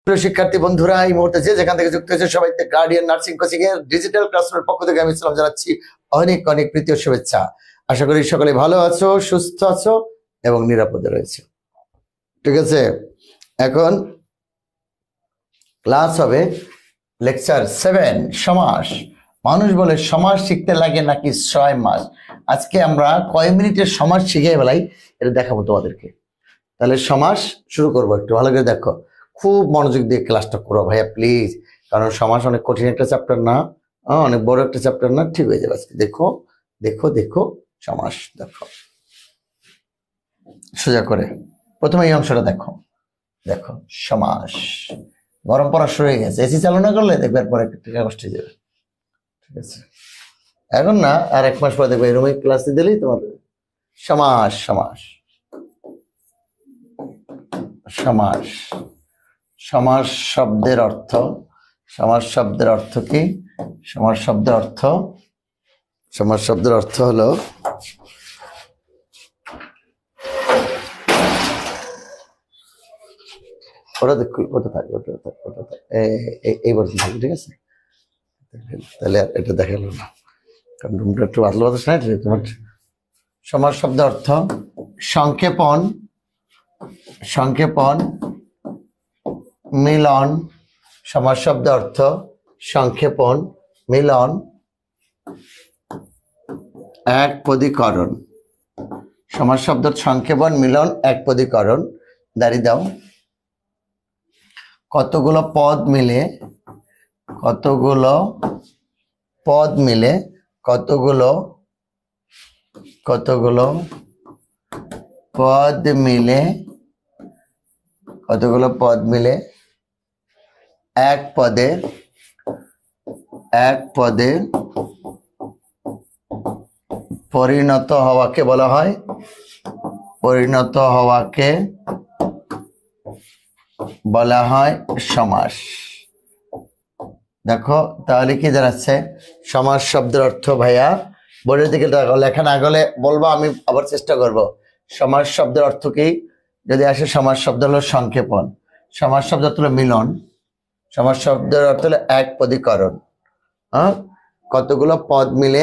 প্রিয় শিক্ষার্থী বন্ধুরা, এই মুহূর্তে যে যেখান থেকে যুক্ত হয়েছে সবাইকে গার্ডিয়ান নার্সিং কোচিং এর ডিজিটাল ক্লাসরুমের পক্ষ থেকে আমি সালাম জানাচ্ছি। অনেক অনেক প্রীতি ও শুভেচ্ছা। আশা করি সকলে ভালো আছো, সুস্থ আছো এবং নিরাপদে রয়েছে। ঠিক আছে, এখন ক্লাস হবে লেকচার 7 সমাস। মানুষ বলে সমাস শিখতে লাগে নাকি 6 মাস। আজকে আমরা কয় মিনিটের সমাস শিখে বেলাই এটা দেখাবো তোমাদেরকে। তাহলে সমাস শুরু করবো, একটু ভালো করে দেখো, খুব মনোযোগ দিয়ে ক্লাসটা করো ভাইয়া প্লিজ, কারণ সমাস অনেক কঠিন একটা চ্যাপ্টার না, অনেক বড় একটা চ্যাপ্টার না, ঠিক হয়ে যাবে আজকে। দেখো দেখো দেখো সমাস দেখো সোজা করে। প্রথমে এই অংশটা দেখো, দেখো সমাস। গরম পড়া শুরু হয়ে গেছে, এসি চালু না করলে দেখবে পরে টিকা কষ্ট হয়ে যাবে। ঠিক আছে, এখন না, আর 1 মাস পরে দেখবে রুমে ক্লাস দিলেই তোমার সমাস। সমাস সমাস সমাস শব্দের অর্থ, সমাস শব্দের অর্থ কি? সমাস শব্দের অর্থ, সমাস শব্দের অর্থ হলো ওটা দেখো, ওটা থাকে, ওটা থাকে, ওটা থাকে, এই বলতে থাকবে। ঠিক আছে, তাহলে এটা দেখালো না, কারণ রুমটা একটু আদলো বাতাস নাই তোমার। সমাস শব্দের অর্থ সংক্ষেপণ, সংক্ষেপণ, মিলন। সমাস শব্দের অর্থ সংক্ষেপণ, মিলন, একপদীকরণ। সমাস শব্দ সংক্ষেপণ, মিলন, একপদীকরণ। দাঁড়িয়ে দাও। কতগুলো পদ মিলে, কতগুলো পদ মিলে, কতগুলো কতগুলো পদ মিলে, কতগুলো পদ মিলে এক পদে, এক পদে পরিণত হওয়াকে বলা হয়, পরিণত হওয়াকে বলা হয় সমাস। দেখো তাহলে কি দাঁড়াচ্ছে? সমাস শব্দের অর্থ ভাইয়া বোর্ডের দিকে লেখা না গেলে বলবো, আমি আবার চেষ্টা করব। সমাস শব্দের অর্থ কি? যদি আসে সমাস শব্দ হলো সংক্ষেপণ, সমাস শব্দ অর্থ হলো মিলন, সমাস শব্দের অর্থ হলো একপদীকরণ। কতগুলো পদ মিলে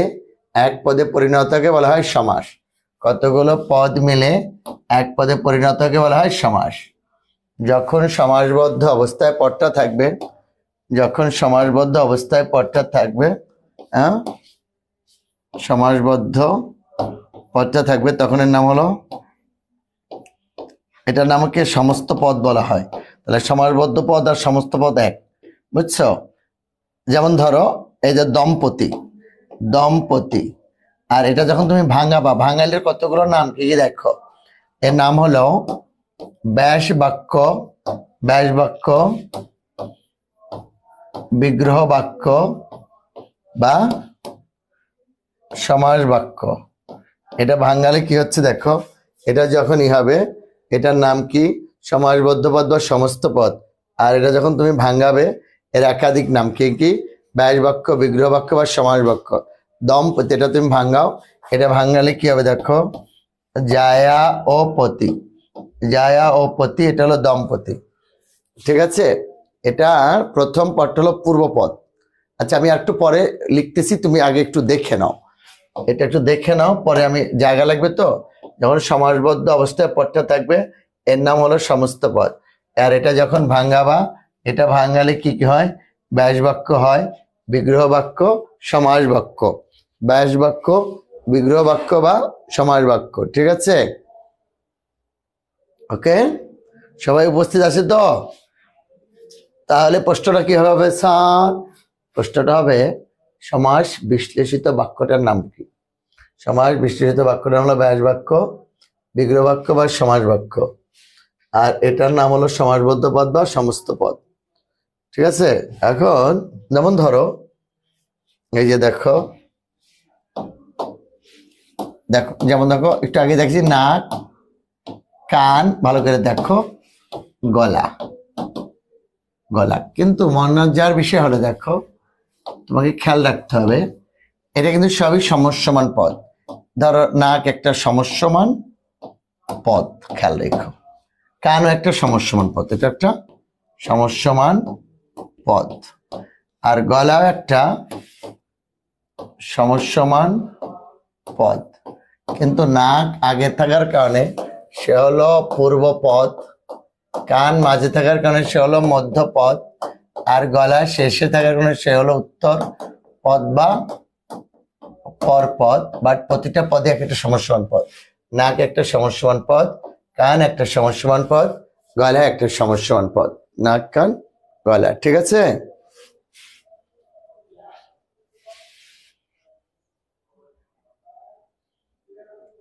এক পদে পরিণতকে বলা হয় সমাস। কতগুলো পদ মিলে এক পদে পরিণতকে বলা হয় সমাস। যখন সমাসবদ্ধ অবস্থায় পদটা থাকবে, যখন সমাসবদ্ধ অবস্থায় পদটা থাকবে, সমাসবদ্ধ পদটা থাকবে, তখন এর নাম হলো, এটার নামকে সমস্ত পদ বলা হয়। তাহলে সমাসবদ্ধ পদ আর সমস্ত পদ এক, বুঝছো? যেমন ধরো এই যে দম্পতি, দম্পতি, আর এটা যখন তুমি ভাঙাবা, ভাঙাইলের কতগুলো নাম কি দেখো। এর নাম হলো ব্যাস বাক্য, ব্যাস বাক্য, বিগ্রহ বাক্য বা সমাস বাক্য। এটা ভাঙালে কি হচ্ছে দেখো, এটা যখনই হবে এটার নাম কি? সমাসবদ্ধ পদ বা সমস্ত পদ। আর এটা যখন তুমি ভাঙাবে এর একাধিক নাম কি কি? ব্যাস বাক্য, বিগ্রহ বাক্য বা সমাস বাক্য। দম্পতি, এটা তুমি ভাঙাও, এটা ভাঙালে কি হবে দেখো, জায়া ও পতি, জায়া ও পতি, এটা হলো দম্পতি। ঠিক আছে, এটা প্রথম পদটা হলো পূর্বপদ। আচ্ছা আমি একটু পরে লিখতেছি, তুমি আগে একটু দেখে নাও, এটা একটু দেখে নাও, পরে আমি জায়গা লাগবে তো। যখন সমাসবদ্ধ অবস্থায় পদটা থাকবে এর নাম হলো সমস্ত পদ। আর এটা যখন ভাঙাবা, এটা ভাঙালে কি কি হয়? ব্যাস বাক্য হয়, বিগ্রহ বাক্য, সমাস বাক্য। ব্যাস বাক্য, বিগ্রহ বাক্য বা সমাস বাক্য। ঠিক আছে, ওকে, সবাই উপস্থিত আছে তো? তাহলে প্রশ্নটা কি হবে স্যার? প্রশ্নটা হবে সমাস বিশ্লেষিত বাক্যটার নাম কি? সমাস বিশ্লেষিত বাক্যটা হলো ব্যাস বাক্য, বিগ্রহ বাক্য বা সমাস বাক্য। আর এটার নাম হলো সমাসবদ্ধ পদ বা সমস্ত পদ। ঠিক আছে, এখন যেমন ধরো এই যে দেখো, দেখো যেমন দেখো, একটু আগে দেখছি নাক, কান, ভালো করে দেখো, গলা, গলা। কিন্তু মনোজ্ঞার বিষয় হলো দেখো, তোমাকে খেয়াল রাখতে হবে, এটা কিন্তু সবই সমস্যমান পদ। ধরো নাক একটা সমস্যমান পদ, খেয়াল রেখো। কানও একটা সমস্যমান পদ, এটা একটা সমস্যমান পদ, আর গলাও একটা সমস্যমান পদ, কিন্তু নাক আগে থাকার কারণে সে হলো পূর্ব পদ, কান মাঝে থাকার কারণে সে হলো মধ্য পদ, আর গলা শেষে থাকার কারণে সে হলো উত্তর পদ বা পর পদ। বাট প্রতিটা পদে একটা সমস্যমান পদ। নাক একটা সমস্যমান পদ, কান একটা সমস্যমান পদ, গলা একটা সমস্যমান পদ। নাক, কান, গলা। ঠিক আছে?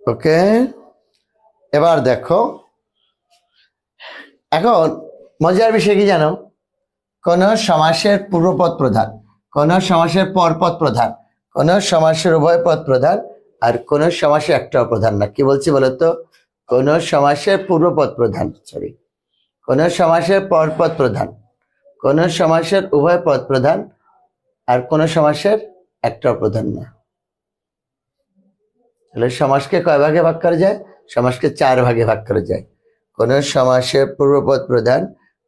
ওকে, এবার দেখো, এখন মজার বিষয় কি জানো? কোন সমাসের পূর্বপদ প্রধান, কোন সমাসের পরপদ প্রধান, কোন সমাসের উভয় পদ প্রধান, আর কোন সমাসে একটাও প্রধান না। কি বলছি বলতো? কোন সমাসের পূর্বপদ প্রধান, সরি, কোন সমাসের পরপদ প্রধান, কোন সমাসের উভয় পদ প্রধান, আর কোন সমাসের একটাও প্রধান না। তাহলে সমাসকে কয় ভাগে ভাগ করা যায়? সমাসকে 4 ভাগে ভাগ করা যায়। কোন সমাসের পূর্বপদ প্রধান,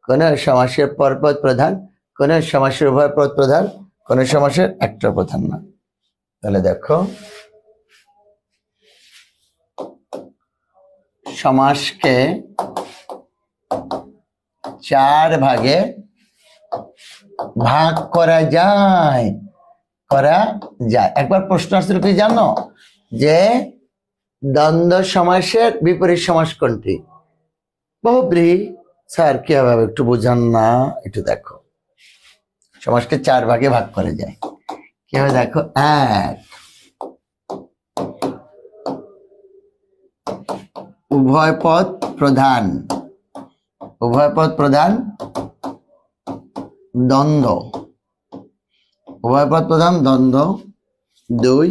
কোন সমাসের পরপদ প্রধান, কোন সমাসের উভয় পদ প্রধান, কোন সমাসের একটা প্রধান না। তাহলে দেখো, সমাসকে 4 ভাগে ভাগ করা যায়, করা যায়। একবার প্রশ্ন আসছিল কি জানো? যে দ্বন্দ্ব সমাসের বিপরীত সমাস কোনটি? বহুব্রীহি। স্যার কিভাবে একটু বোঝান না, একটু দেখো। সমাসকে 4 ভাগে ভাগ করা যায় কিভাবে দেখো। 1, উভয় পদ প্রধান, উভয় পদ প্রধান দ্বন্দ্ব, উভয় পদ প্রধান দ্বন্দ্ব। 2,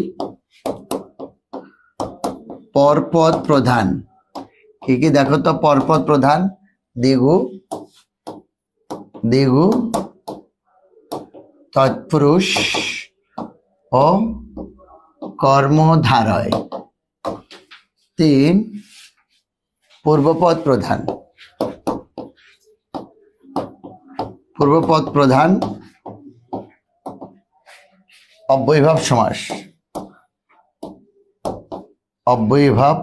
পরপদ প্রধান। কি কি দেখো তো? পরপদ প্রধান দ্বিগু, দ্বিগু, তৎপুরুষ ও কর্মধারয়। 3, পূর্বপদ প্রধান, পূর্বপদ প্রধান অব্যয়ীভাব সমাস, অব্যয়ীভাব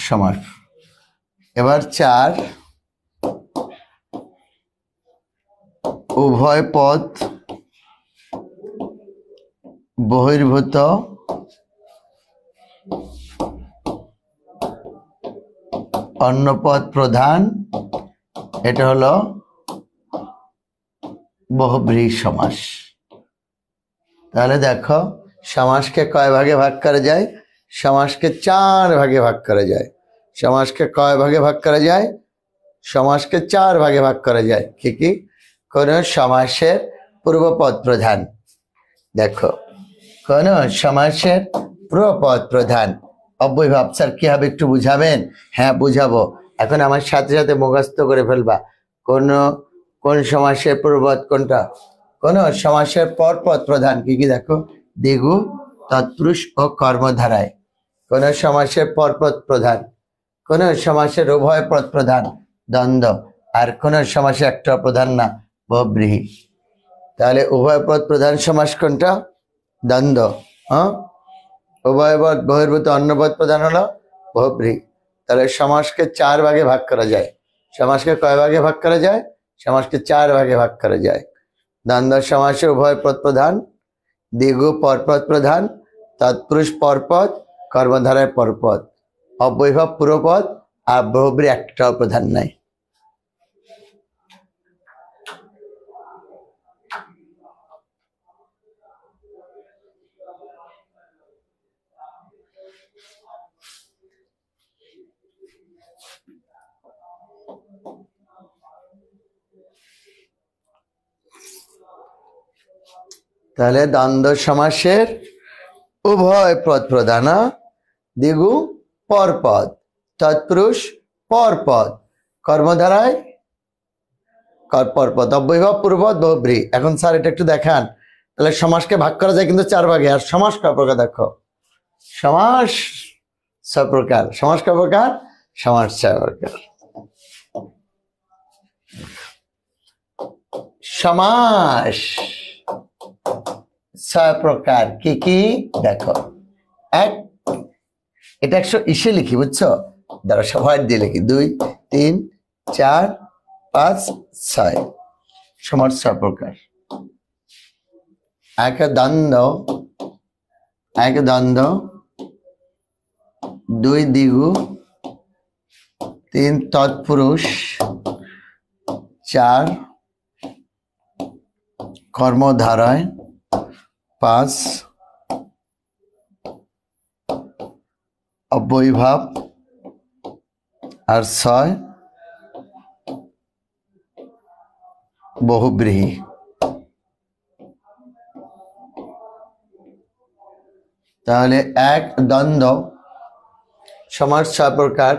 সমাস। এবার 4, উভয় পদ বহির্ভূত অন্য পদ প্রধান, এটা হলো বহুব্রীহি সমাস। তাহলে দেখো, সমাসকে কয় ভাগে ভাগ করা যায়? সমাসকে 4 ভাগে ভাগ করা যায়। সমাসকে কয় ভাগে ভাগ করা যায়? সমাসকে 4 ভাগে ভাগ করা যায়। কি কি? কোন সমাসের পূর্বপদ প্রধান, দেখো, কোন সমাসের পূর্বপদ প্রধান অব্যয়ীভাব। স্যার কি হবে একটু বুঝাবেন? হ্যাঁ বুঝাবো, এখন আমার সাথে সাথে মুখস্থ করে ফেলবা। কোন সমাসের পূর্বপদ কোনটা? কোন সমাসের পরপদ প্রধান কি কি দেখো? দ্বিগু, তৎপুরুষ ও কর্মধারায়। কোন সমাসের পরপদ প্রধান, কোন সমাসের উভয় পদ প্রধান দ্বন্দ্ব, আর কোন সমাসে একটা প্রধান না, বহুব্রীহি। তাহলে উভয় পদ প্রধান সমাস কোনটা? দ্বন্দ্ব। হ্যাঁ, উভয় পদ বহির্ভূত অন্য পদ প্রধান হলো বহুব্রীহি। তাহলে সমাসকে 4 ভাগে ভাগ করা যায়। সমাসকে কয় ভাগে ভাগ করা যায়? সমাসকে 4 ভাগে ভাগ করা যায়। দ্বন্দ্ব সমাসে উভয় পদ প্রধান, দ্বিগু পরপদ প্রধান, তৎপুরুষ পরপদ, কর্মধারায় পরপদ, অব্যয়ীভাব পূর্বপদ, আর বহুব্রীহি একটাও প্রধান নাই। তাহলে দ্বন্দ্ব সমাসের উভয় পদ প্রধান, দ্বিগু পরপদ, তৎপুরুষ পরপদ, কর্মধারায় পরপদ, অব্যয়ীভাব পূর্বপদ, বহুব্রীহি। এখন স্যার এটা একটু দেখান। তাহলে সমাসকে ভাগ করা যায় কিন্তু 4 ভাগে। আর সমাস কয় প্রকার দেখো? সমাস 6 প্রকার। সমাস কয় প্রকার? সমাস 6 প্রকার। সমাস 6 প্রকার কি কি দেখো। এক, এটা 100 ইসে লিখি, বুঝছো? ধরো সবাই দিয়ে লিখি 2 3 4 5 6 সমাস 6 প্রকার। এক দ্বন্দ্ব, 2 দ্বিগু, 3 তৎপুরুষ, 4 কর্মধারয়, 5 অব্যয়ীভাব, আর 6 বহুব্রীহি। তাহলে এক দ্বন্দ্ব সমাস 6 প্রকার।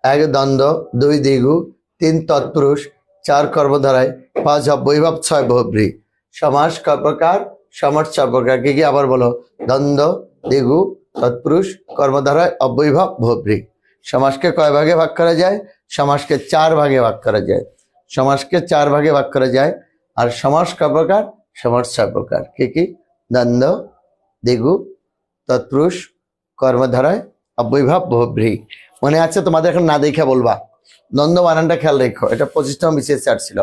এক দ্বন্দ্ব, 2 দ্বিগু, 3 তৎপুরুষ, 4 কর্মধারায়, 5 অব্যয়ীভাব, 6 বহুব্রীহি। সমাস কয় প্রকার? সমাস 6 প্রকার। কি কি আবার বলো? দ্বন্দ্ব, দ্বিগু, তৎপুরুষ, কর্মধারায়, অব্যয়ীভাব, বহুব্রীহি। সমাসকে কয় ভাগে ভাগ করা যায়? সমাসকে 4 ভাগে ভাগ করা যায়। সমাসকে 4 ভাগে ভাগ করা যায়। আর সমাস কয় প্রকার? সমাস 6 প্রকার। কি কি? দ্বন্দ্ব, দ্বিগু, তৎপুরুষ, কর্মধারায়, অব্যয়ীভাব, বহুব্রীহি। মনে আছে তোমাদের? এখন না দেখে বলবা। দ্বন্দ্ব বানানটা খেয়াল রেখো, এটা 25তম বিশেষ চার ছিল।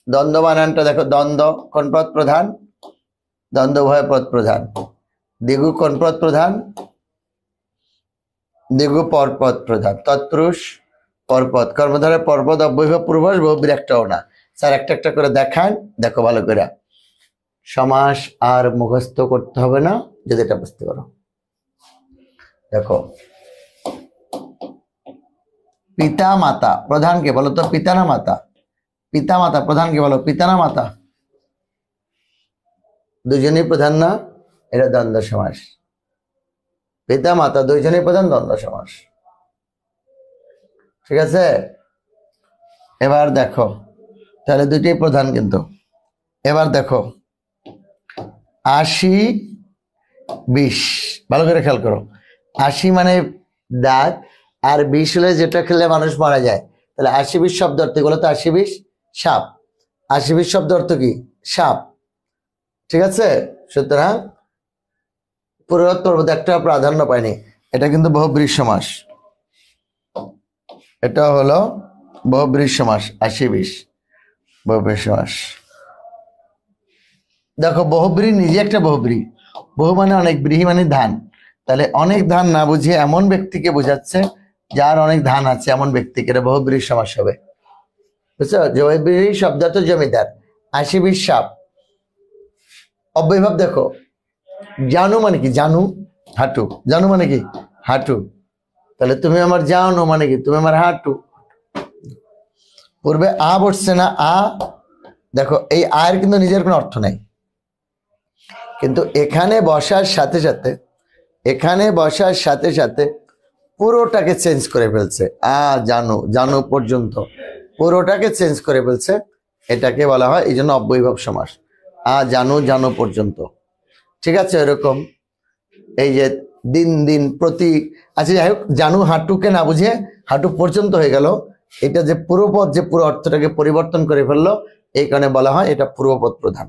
দ্বন্দ্ব বানানটা দেখো। দ্বন্দ্ব কোন পদ প্রধান? দ্বন্দ্ব উভয় পদ প্রধান। দ্বিগু কোন পদ প্রধান? দ্বিগু পরপদ প্রধান। তৎপুরুষ পরপদ। কর্মধারায় পরপদ, অব্যয়ীভাব, পূর্বভাস, বহুব্রীহি একটাও না। স্যার একটা একটা করে দেখান, দেখো ভালো করে। সমাস আর মুখস্থ করতে হবে না যদি এটা বুঝতে পারো। দেখো, পিতা মাতা প্রধানকে বলো তো? পিতা না মাতা? পিতা মাতা প্রধানকে বলো? পিতা না মাতা? দুজনেই প্রধান না? এটা দ্বন্দ্ব সমাস। পিতা মাতা দুইজনেই প্রধান, দ্বন্দ্ব সমাস। ঠিক আছে? এবার দেখো, তাহলে দুইটাই প্রধান কিন্তু। এবার দেখো 80 20, ভালো করে খেয়াল করো। 80 মানে দাঁত, আর 20 হলে যেটা খেলে মানুষ মারা যায়। তাহলে 80 20 শব্দ অর্থ বলো তো? 80 20 সাপ। 80 20 শব্দ অর্থ কি? সাপ। ঠিক আছে? সুতরাং পূর্ববর্তী পর্বত একটা প্রাধান্য পায়নি। এটা কিন্তু বহুব্রীহি সমাস। এটা হলো বহুব্রীহি সমাস। 80 20 বহুব্রীহি সমাস। দেখো, বহুব্রীহি নিজে একটা বহুব্রীহি। বহু মানে অনেক, ব্রীহি মানে ধান। তাহলে অনেক ধান না বুঝিয়ে এমন ব্যক্তিকে বোঝাচ্ছে যার অনেক ধান আছে, এমন ব্যক্তিকে এটা বহুব্রীহি সমাস হবে। বুঝছো? বহুব্রীহি শব্দার্থ জমিদার। 80 20 সাপ। অব্যয়ীভাব দেখো, জানু মানে কি? জানু হাঁটু। জানু মানে কি? হাঁটু। তাহলে তুমি আমার জানো মানে কি? তুমি আমার হাঁটু। পূর্বে আ বসছে না? আ। দেখো, এই আয়ের কিন্তু নিজের কোনো অর্থ নাই, কিন্তু এখানে বসার সাথে সাথে, এখানে বসার সাথে সাথে পুরোটাকে চেঞ্জ করে ফেলছে। আ জানু, জানু পর্যন্ত পুরোটাকে চেঞ্জ করে ফেলছে। এটাকে বলা হয়, এই জন্য অব্যয়ীভাব সমাস। আ জানু, জানু পর্যন্ত। ঠিক আছে? এরকম এই যে দিন দিন প্রতি। আচ্ছা, যাই হোক, জানু হাঁটুকে না বুঝে হাঁটু পর্যন্ত হয়ে গেল। এটা যে পূর্বপদ, যে পুরো অর্থটাকে পরিবর্তন করে ফেললো, এই কারণে বলা হয় এটা পূর্বপদ প্রধান।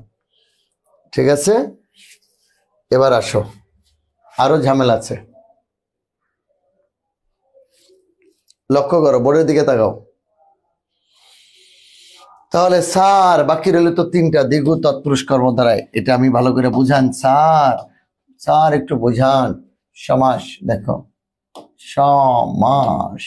ঠিক আছে? এবার আসো, আরো ঝামেলা আছে। লক্ষ্য করো, বোর্ডের দিকে তাকাও। তাহলে স্যার বাকি রইল তো 3টা, দ্বিগু, তৎপুরুষ, কর্মধারায়। এটা আমি ভালো করে বুঝান স্যার। স্যার একটু বুঝান। সমাস দেখো, সমাস।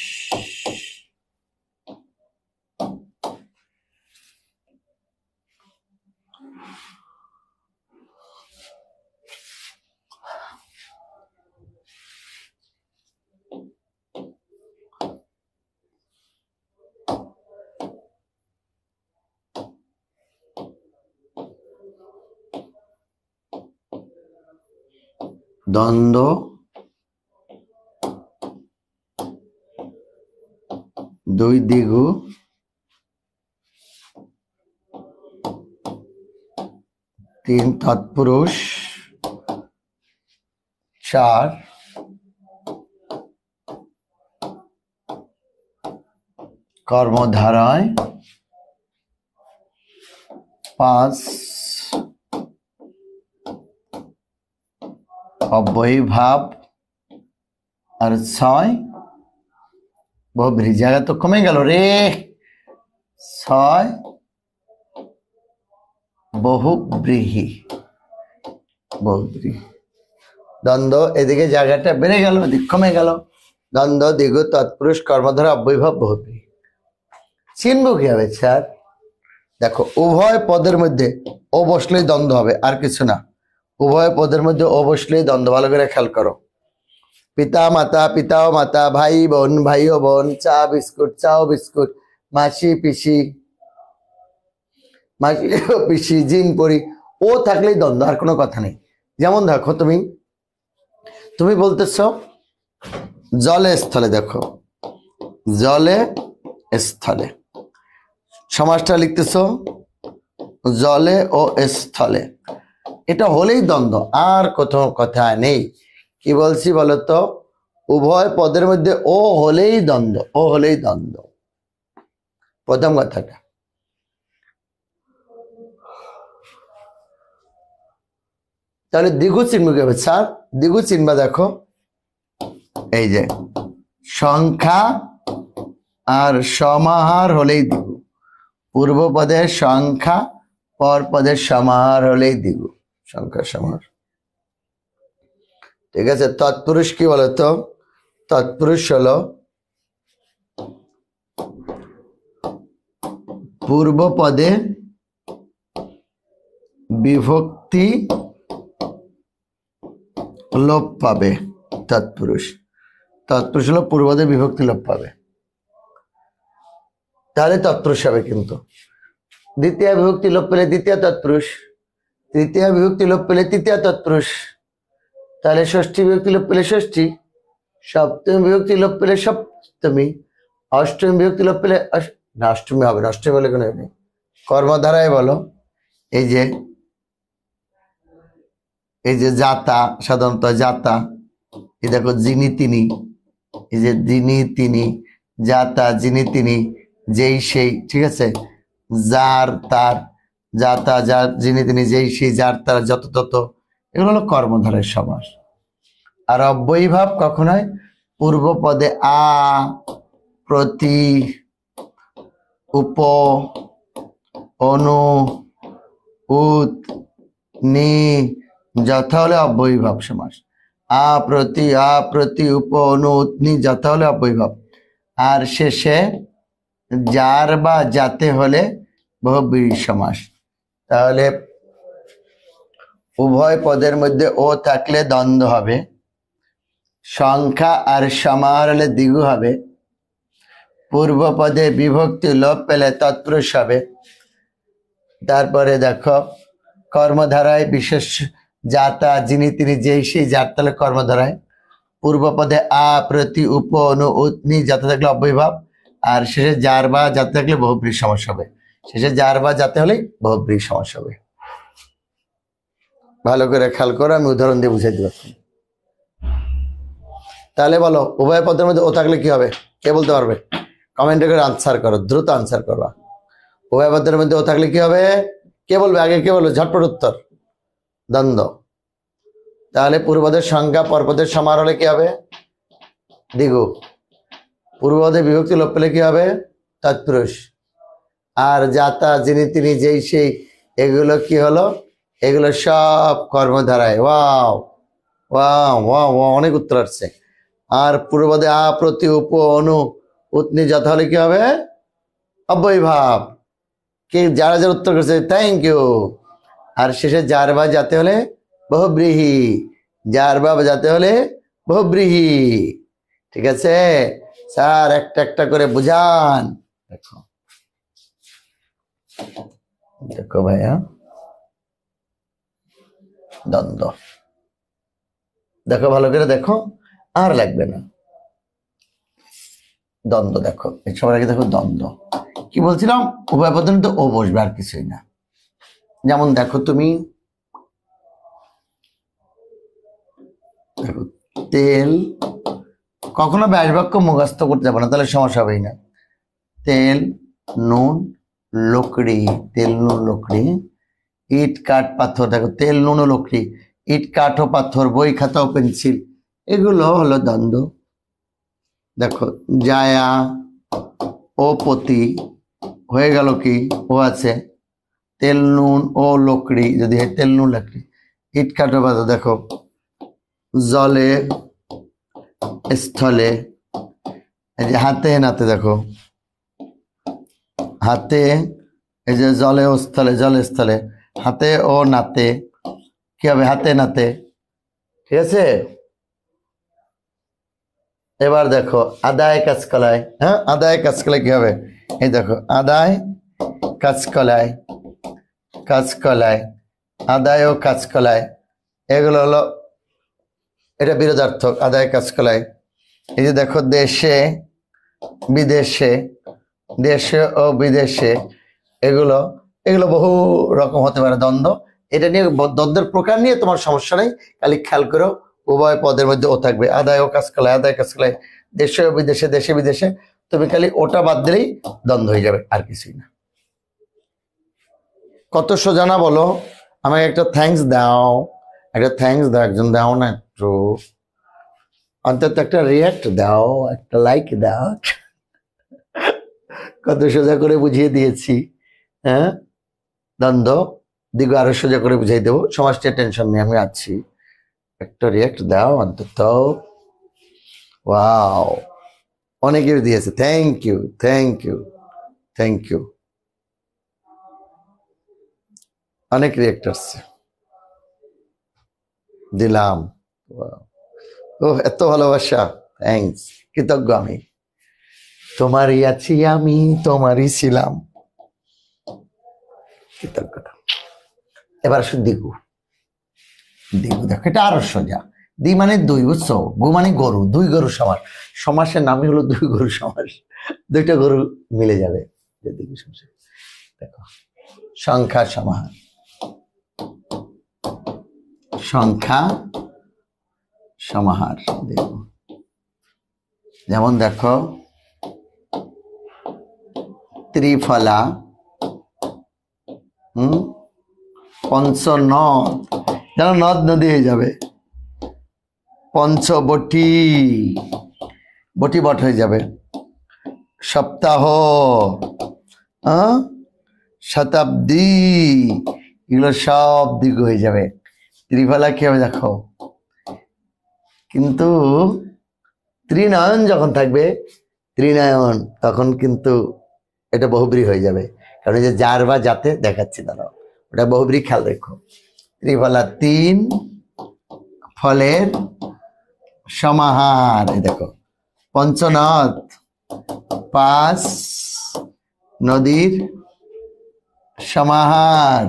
দ্বন্দ্ব, 2 দ্বিগু, 3 তৎপুরুষ, 4 কর্মধারায় 5 অব্যয়ীভাব আর 6 বহুব্রীহি। জায়গা তো কমে গেল রে। 6 বহুব্রীহি। বহুব্রীহি দ্বন্দ্ব, এদিকে জায়গাটা বেড়ে গেল, এদিকে কমে গেল। দ্বন্দ্ব, দ্বিগু, তৎপুরুষ, কর্মধারা, অব্যয়ীভাব, বহুব্রীহি। চিনব কি হবে স্যার? দেখো, উভয় পদের মধ্যে ও বসলেই দ্বন্দ্ব হবে, আর কিছু না। উভয় পদের মধ্যে ও বসলেই দ্বন্দ্ব। ভালো করে খেয়াল করো। পিতা মাতা, পিতা ও মাতা, ভাই বোন, ভাই ও বোন, চা বিস্কুট, চা ও বিস্কুট, মাসি পিসি, মাসি ও পিসি, জিন পরি, ও থাকলেই দ্বন্দ্ব, আর কোনো কথা নেই। যেমন দেখো, তুমি বলতেছ জলে স্থলে। দেখো, জলে স্থলে, সমাসটা লিখতেছ জলে ও স্থলে। এটা হলেই দ্বন্দ্ব, আর কোথাও কথা নেই। কি বলছি বলতো? উভয় পদের মধ্যে ও হলেই দ্বন্দ্ব, ও হলেই দ্বন্দ্ব, প্রথম কথাটা। তাহলে দ্বিগু চিনব কি হবে স্যার? দ্বিগু চিনবা, দেখো এই যে সংখ্যা আর সমাহার হলেই দ্বিগু। পূর্ব পদের সংখ্যা, পর পদের সমাহার হলেই দ্বিগু। সংখ্যা সমাহার, ঠিক আছে। তৎপুরুষ কি বলতো? তৎপুরুষ হলো পূর্ব পদে বিভক্তি লোপ পাবে। তৎপুরুষ, তৎপুরুষ হলো পূর্ব পদে বিভক্তি লোপ পাবে, তাহলে তৎপুরুষ হবে। কিন্তু দ্বিতীয় বিভক্তি লোপ পেলে দ্বিতীয় তৎপুরুষ, তৃতীয় বিভক্তি লোপ পেলে তৃতীয় তৎপুরুষ, তাহলে ষষ্ঠী বিভক্তি লোপ পেলে ষষ্ঠী, সপ্তমী বিভক্তি লোপ পেলে সপ্তমী, অষ্টমী বিভক্তি লোপ পেলে না, অষ্টমী হবে না, অষ্টমী বলে কোনো নেই। কর্মধারায় বলো, এই যে জাতা, সাধারণত জাতা, এই দেখো যিনি তিনি, এই যে যিনি তিনি, জাতা, যিনি তিনি, যেই সেই, ঠিক আছে। যার তার, জাতা যার, যিনি তিনি, যেই সেই, যার তার, যত তত, এগুলো হলো কর্মধারের সমাস। আর অব্যয়ীভাব কখন হয়? পূর্ব পদে আ, প্রতি, উপ, অনু, উত, নি, যথা হলে অব্যয়ীভাব সমাস। আ প্রতি, উপ, অনু, উত, নি, যথা হলে অব্যয়ীভাব। আর শেষে যার বা যাতে হলে বহুব্রীহি সমাস। তাহলে উভয় পদের মধ্যে ও থাকলে দ্বন্দ্ব হবে, সংখ্যা আর সমাহার হলে দ্বিগু হবে, পূর্ব পদে বিভক্তি লোপ পেলে তৎপুরুষ হবে। তারপরে দেখো, কর্মধারায় বিশেষ জাতা, যিনি তিনি, যেই সেই, যার তাহলে কর্মধারায় পূর্ব পদে আ, প্রতি, উপ, অনু, উত, নি, যাতে থাকলে অব্যয়ীভাব। আর শেষে যার বা যাতে থাকলে বহুব্রীহি সমাস হবে। শেষে যার বা যাতে হলে বহুব্রীহি সমাস হবে। ভালো করে খেয়াল করো, আমি উদাহরণ দিয়ে বুঝাই দিব। তাহলে বলো, উভয় পদের মধ্যে ও থাকলে কি হবে? কে বলতে পারবে? কমেন্টে করে আনসার করো, দ্রুত আনসার করবা। উভয় পদের মধ্যে ও থাকলে কি হবে? কে বলবে আগে? কে বলবে? ঝটপট উত্তর। দ্বন্দ্ব। তাহলে পূর্বপদের সংখ্যা, পরপদের সমাহার হলে কি হবে? দ্বিগু। পূর্বপদে বিভক্তি লোপ পেলে কি হবে? তৎপুরুষ। আর যাতা, যিনি তিনি, যেই সেই, এগুলো কি হলো? এগুলো সব কর্মধারায়। ওয়াও ওয়াও ওয়াও ওয়াও, অনেক উত্তর আসছে। আর পূর্বপদে আ, প্রতি, উপ, অনু, উতনি, যথা হলে কি হবে? অব্যয়ীভাব। কি যারা যারা উত্তর করেছে, থ্যাংক ইউ। আর শেষে যার বা যাতে হলে বহুব্রীহি, যার বা যাতে হলে বহুব্রীহি। ঠিক আছে স্যার, একটা একটা করে বুঝান। দেখো দেখো ভাইয়া, দ্বন্দ্ব দেখো, ভালো করে দেখো, আর লাগবে না। দ্বন্দ্ব দেখো, সবার আগে দেখো দ্বন্দ্ব কি বলছিলাম? উভয় পদের মধ্যে ও বসবে, আর কিছুই না। যেমন দেখো, তুমি দেখো, তেল, কখনো ব্যাস বাক্য মুখস্থ করতে যাবো না, তাহলে সমস্যা হবেই না। তেল নুন লকড়ি, তেল নুন লকড়ি। ইট কাঠ পাথর, দেখো তেল নুন ও লকড়ি, ইট কাঠ ও পাথর, বই খাতা ও পেন্সিল, এগুলো হলো দ্বন্দ্ব। দেখো জায়া ও পতি হয়ে গেল কি, ও আছে তেল নুন ও লকড়ি, যদি হয় তেল নুন লকড়ি। ইট কাঠ ও পাথর, দেখো জলে স্থলে, এই যে হাতে নাতে, দেখো হাতে, এই যে জলে ও স্থলে, জলে স্থলে, হাতে ও নাতে কি হবে, হাতে নাতে, ঠিক আছে। এবার দেখো আদায় কাঁচকলায়, হ্যাঁ আদায় কাঁচকলায় কি হবে, এই দেখো আদায় কাঁচকলায়, কাঁচকলায়, আদায় ও কাঁচকলায়, এগুলো হলো, এটা বিরোধার্থক, আদায় কাঁচকলায়। এই যে দেখো দেশে বিদেশে, দেশে ও বিদেশে, এগুলো এগুলো বহু রকম হতে পারে দ্বন্দ্ব। এটা নিয়ে দ্বন্দ্বের প্রকার নিয়ে তোমার সমস্যা নেই, খালি খেয়াল করো উভয় পদের মধ্যে ও থাকবে, আদায় ও কাঁচকলায়, আদায় কাঁচকলায়, দেশে ও বিদেশে, দেশে বিদেশে, তুমি খালি ওটা বাদ দিলেই দ্বন্দ্ব হয়ে যাবে, আর কিছুই না। কত সোজা না বলো, আমাকে একটা থ্যাঙ্কস দাও, একটা থ্যাঙ্কস দাও, একজন দাও না একটু, অন্তত একটা রিয়াক্ট দাও, একটা লাইক দাও। কত সোজা করে বুঝিয়ে দিয়েছি, হ্যাঁ দ্বন্দ্ব দিগো আরো সোজা করে বুঝাই দেবো, সমাজটা টেনশন নিয়ে আমি আছি, একটা রিয়াক্ট দাও অন্তত। ওয়াও, অনেকে দিয়েছে, thank you thank you thank you, অনেক রিয়াক্ট আসছে, দিলাম। ও এত ভালোবাসা, থ্যাংকস, কৃতজ্ঞ আমি, তোমারই আছি আমি, তোমারই ছিলাম, কৃতজ্ঞতা। এবার আসো দিগু, দিগু দেখো এটা আরো সোজা, দি মানে দুই, বুঝছো, গু মানে গরু, দুই গরু সমাস, সমাসের নামই হলো দুই গরু সমাস, দুইটা গরু মিলে যাবে। দেখো সংখ্যা সমাহার, সংখ্যা সমাহার, দেখো যেমন দেখো ত্রিফলা, পঞ্চনদ, যেন নদ নদী হয়ে যাবে, পঞ্চবটি, বটি বট হয়ে যাবে, সপ্তাহ, শতাব্দী, এগুলো সব দিক হয়ে যাবে। ত্রিফলা কি হবে দেখো, কিন্তু ত্রিনয়ন যখন থাকবে, ত্রিনয়ন তখন কিন্তু এটা বহুব্রী হয়ে যাবে, কারণ এই যে যার বা যাতে দেখাচ্ছি দাঁড়াও, ওটা বহুব্রী, খেয়াল রেখো। ত্রিফলা তিন, ফলের সমাহার, এই দেখো পঞ্চনদ পাঁচ, নদীর সমাহার,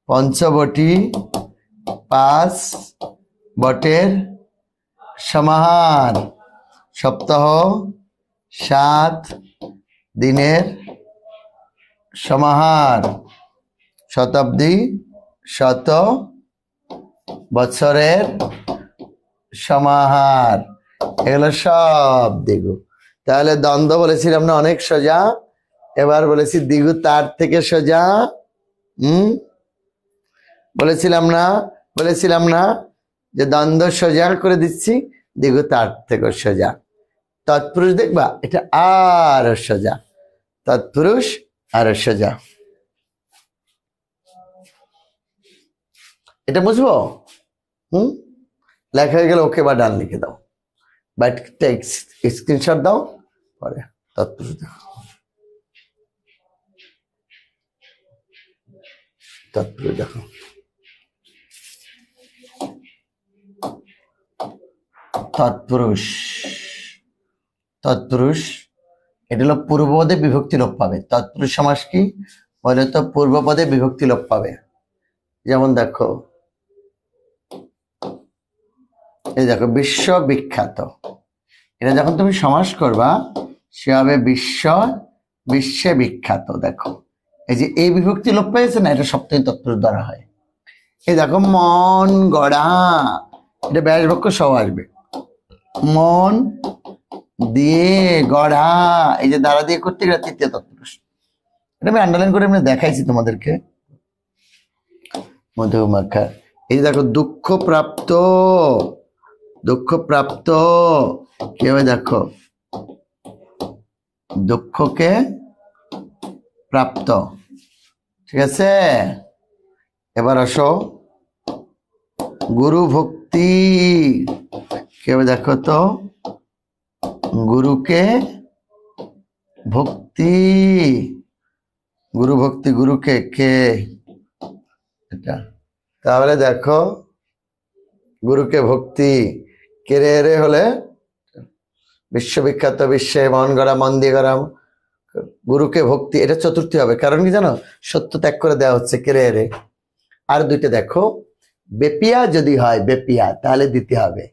পঞ্চবটি পাঁচ, বটের সমাহার, সপ্তাহ সাত, দিনের সমাহার, শতাব্দী শত, বছরের সমাহার, এগুলো সব দিগু। তাহলে দ্বন্দ্ব বলেছিলাম না অনেক সোজা, এবার বলেছি দিগু তার থেকে সোজা। বলেছিলাম না, বলেছিলাম না যে দ্বন্দ্ব সোজা করে দিচ্ছি, দিগু তার থেকে সোজা। তৎপুরুষ দেখবা এটা আর সোজা, তৎপুরুষ আর সোজা, এটা বুঝবো। লেখা হয়ে গেলে ওকে বা ডান লিখে দাও, বা স্ক্রিনশট দাও, পরে তৎপুরুষ দেখো, তৎপুরুষ দেখো, তৎপুরুষ, তৎপুরুষ এটা হলো পূর্বপদে বিভক্তি লোপ পাবে। তৎপুরুষ সমাস কি বলে, তো পূর্বপদে বিভক্তি লোপ পাবে। যেমন দেখো এই দেখো বিশ্ব বিখ্যাত, এটা যখন তুমি সমাস করবা সে হবে বিশ্ব, বিশ্বে বিখ্যাত। দেখো এই যে এই বিভক্তি লোপ পেয়েছে না, এটা সপ্তমী তৎপুরুষ দ্বারা হয়। এই দেখো মন গড়া, এটা ব্যাস বাক্য সহ আসবে, মন দিয়ে গড়া, এই যে দ্বারা দিয়ে করতে গেলে তৃতীয় তৎপুরুষ। এটা আমি আন্ডারলাইন করে আমি দেখাইছি তোমাদেরকে। মধুমাখা, এই দেখো দুঃখ প্রাপ্ত, দুঃখ প্রাপ্ত কি হবে দেখো, দুঃখকে প্রাপ্ত। ঠিক আছে, এবার আসো গুরু ভক্তি কি হবে দেখো তো, গুরুকে ভক্তি, গুরু ভক্তি, গুরুকে কে, এটা তাহলে দেখো গুরুকে ভক্তি কেড়ে এরে হলে বিশ্ববিখ্যাত, বিশ্বে মন গড়া, মন দিয়ে গড়া, গুরুকে ভক্তি, এটা চতুর্থী হবে। কারণ কি জানো, সত্য ত্যাগ করে দেওয়া হচ্ছে কেড়ে এরে। আর দুইটা দেখো, বেপিয়া যদি হয়, বেপিয়া তাহলে দিতে হবে,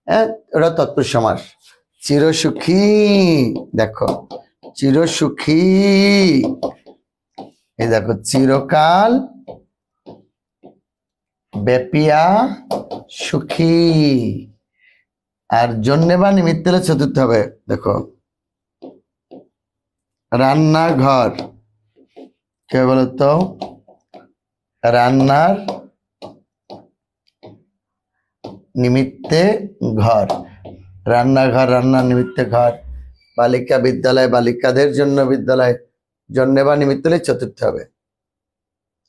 হ্যাঁ, ওটা তৎপুরুষ সমাস। চিরসুখী, দেখো চিরসুখী, এই দেখো চিরকাল, বেপিয়া সুখী। আর জন্যে বা নিমিত্ত হলে চতুর্থ হবে, দেখো রান্নাঘর, কে বলতো, রান্নার নিমিত্তে ঘর, রান্নাঘর, রান্নার নিমিত্তে ঘর। বালিকা বিদ্যালয়, বালিকাদের জন্য বিদ্যালয়, জন্যে বা নিমিত্ত হলে চতুর্থ হবে।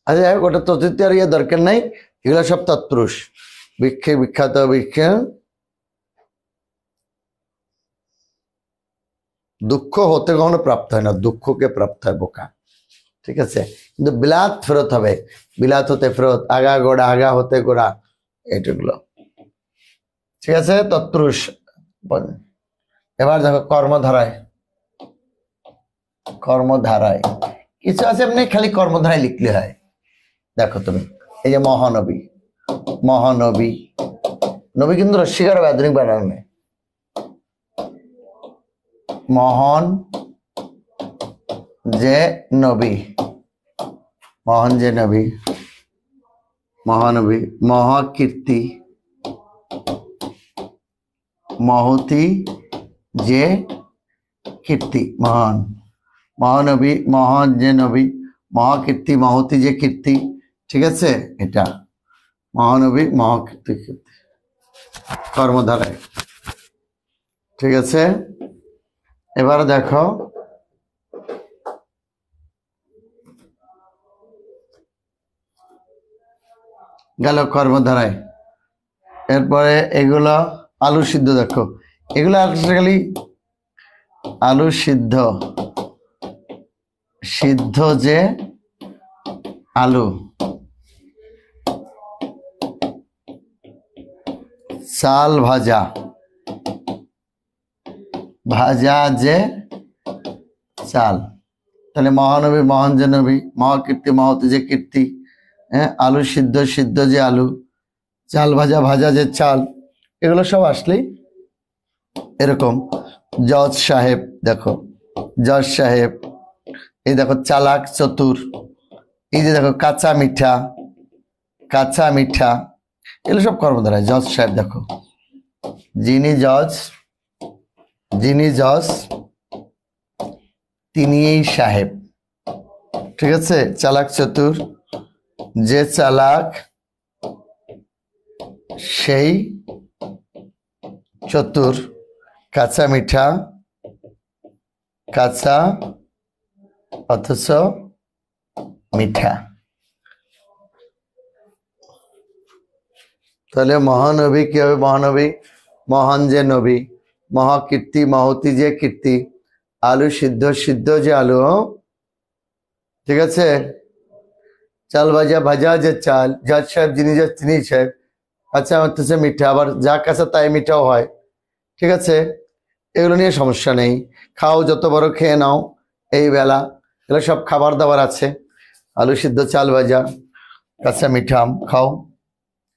আচ্ছা যাই হোক, ওটা চতুর্থ আর ইয়ে দরকার নাই, এগুলো সব তৎপুরুষ। বৃক্ষে বিখ্যাত, বৃক্ষে দুঃখ হতে কখনো প্রাপ্ত হয় না, দুঃখকে প্রাপ্ত হয় বোকা। ঠিক আছে, কিন্তু বিলাত ফেরত হবে, বিলাত হতে ফেরত, আগা গোড়া, আগা হতে গোড়া, এইটুগুলো। ঠিক আছে, তৎপুরুষ। এবার দেখো কর্মধারায়, কর্মধারায় কিছু আছে, এমনি খালি কর্মধারায় লিখলে হয়। দেখো তুমি এই যে মহানবী, মহানবী, নবী কিন্তু রস্বীকার হবে আধুনিক বানানে, মহান যে নবী, মহান যে নবী, মহানবী, মহাকীর্তি, মহতি যে কীর্তি, মহান, মহানবী, মহান যে নবী, মহাকীর্তি, মহতি যে কীর্তি। ঠিক আছে, এটা মহানবী, মহাকীর্তি, কীর্তি কর্মধারায়। ঠিক আছে, এবার দেখো গেল কর্মধারায়। এরপরে এগুলো আলু সিদ্ধ, দেখো এগুলো খালি আলু সিদ্ধ, সিদ্ধ যে আলু, চাল ভাজা, ভাজা যে চাল। তাহলে মহানবী, মহান যে নবী, মহাকীর্তি, মহতি যে কীর্তি, হ্যাঁ, আলু সিদ্ধ, সিদ্ধ যে আলু, চাল ভাজা, ভাজা যে চাল, এগুলো সব আসলেই এরকম। জজ সাহেব, দেখো জজ সাহেব, এই দেখো চালাক, চতুর, এই যে দেখো কাঁচা মিঠা, কাঁচা মিঠা, এগুলো সব কর্মধারায়। জজ সাহেব, দেখো যিনি জজ, যিনি জজ তিনি এই সাহেব। ঠিক আছে, চালাক, চতুর, যে চালাক সেই চতুর, কাঁচা মিঠা, কাঁচা অথচ মিঠা। তাহলে মহানবী কি হবে, মহানবী, মহান যে নবী, মহাকীর্তি, মহতি যে কীর্তি, আলু সিদ্ধ, সিদ্ধ যে আলু, ঠিক আছে, চাল ভাজা, ভাজা যে চাল, জজ সাহেব যিনি জজ তিনি সাহেব, কাঁচা অথচ মিঠা, আবার যা কাঁচা তাই মিঠাও হয়। ঠিক আছে, এগুলো নিয়ে সমস্যা নেই, খাও যত বড় খেয়ে নাও এই বেলা, এগুলো সব খাবার দাবার আছে, আলু সিদ্ধ, চাল ভাজা, কাঁচা মিঠা আম খাও,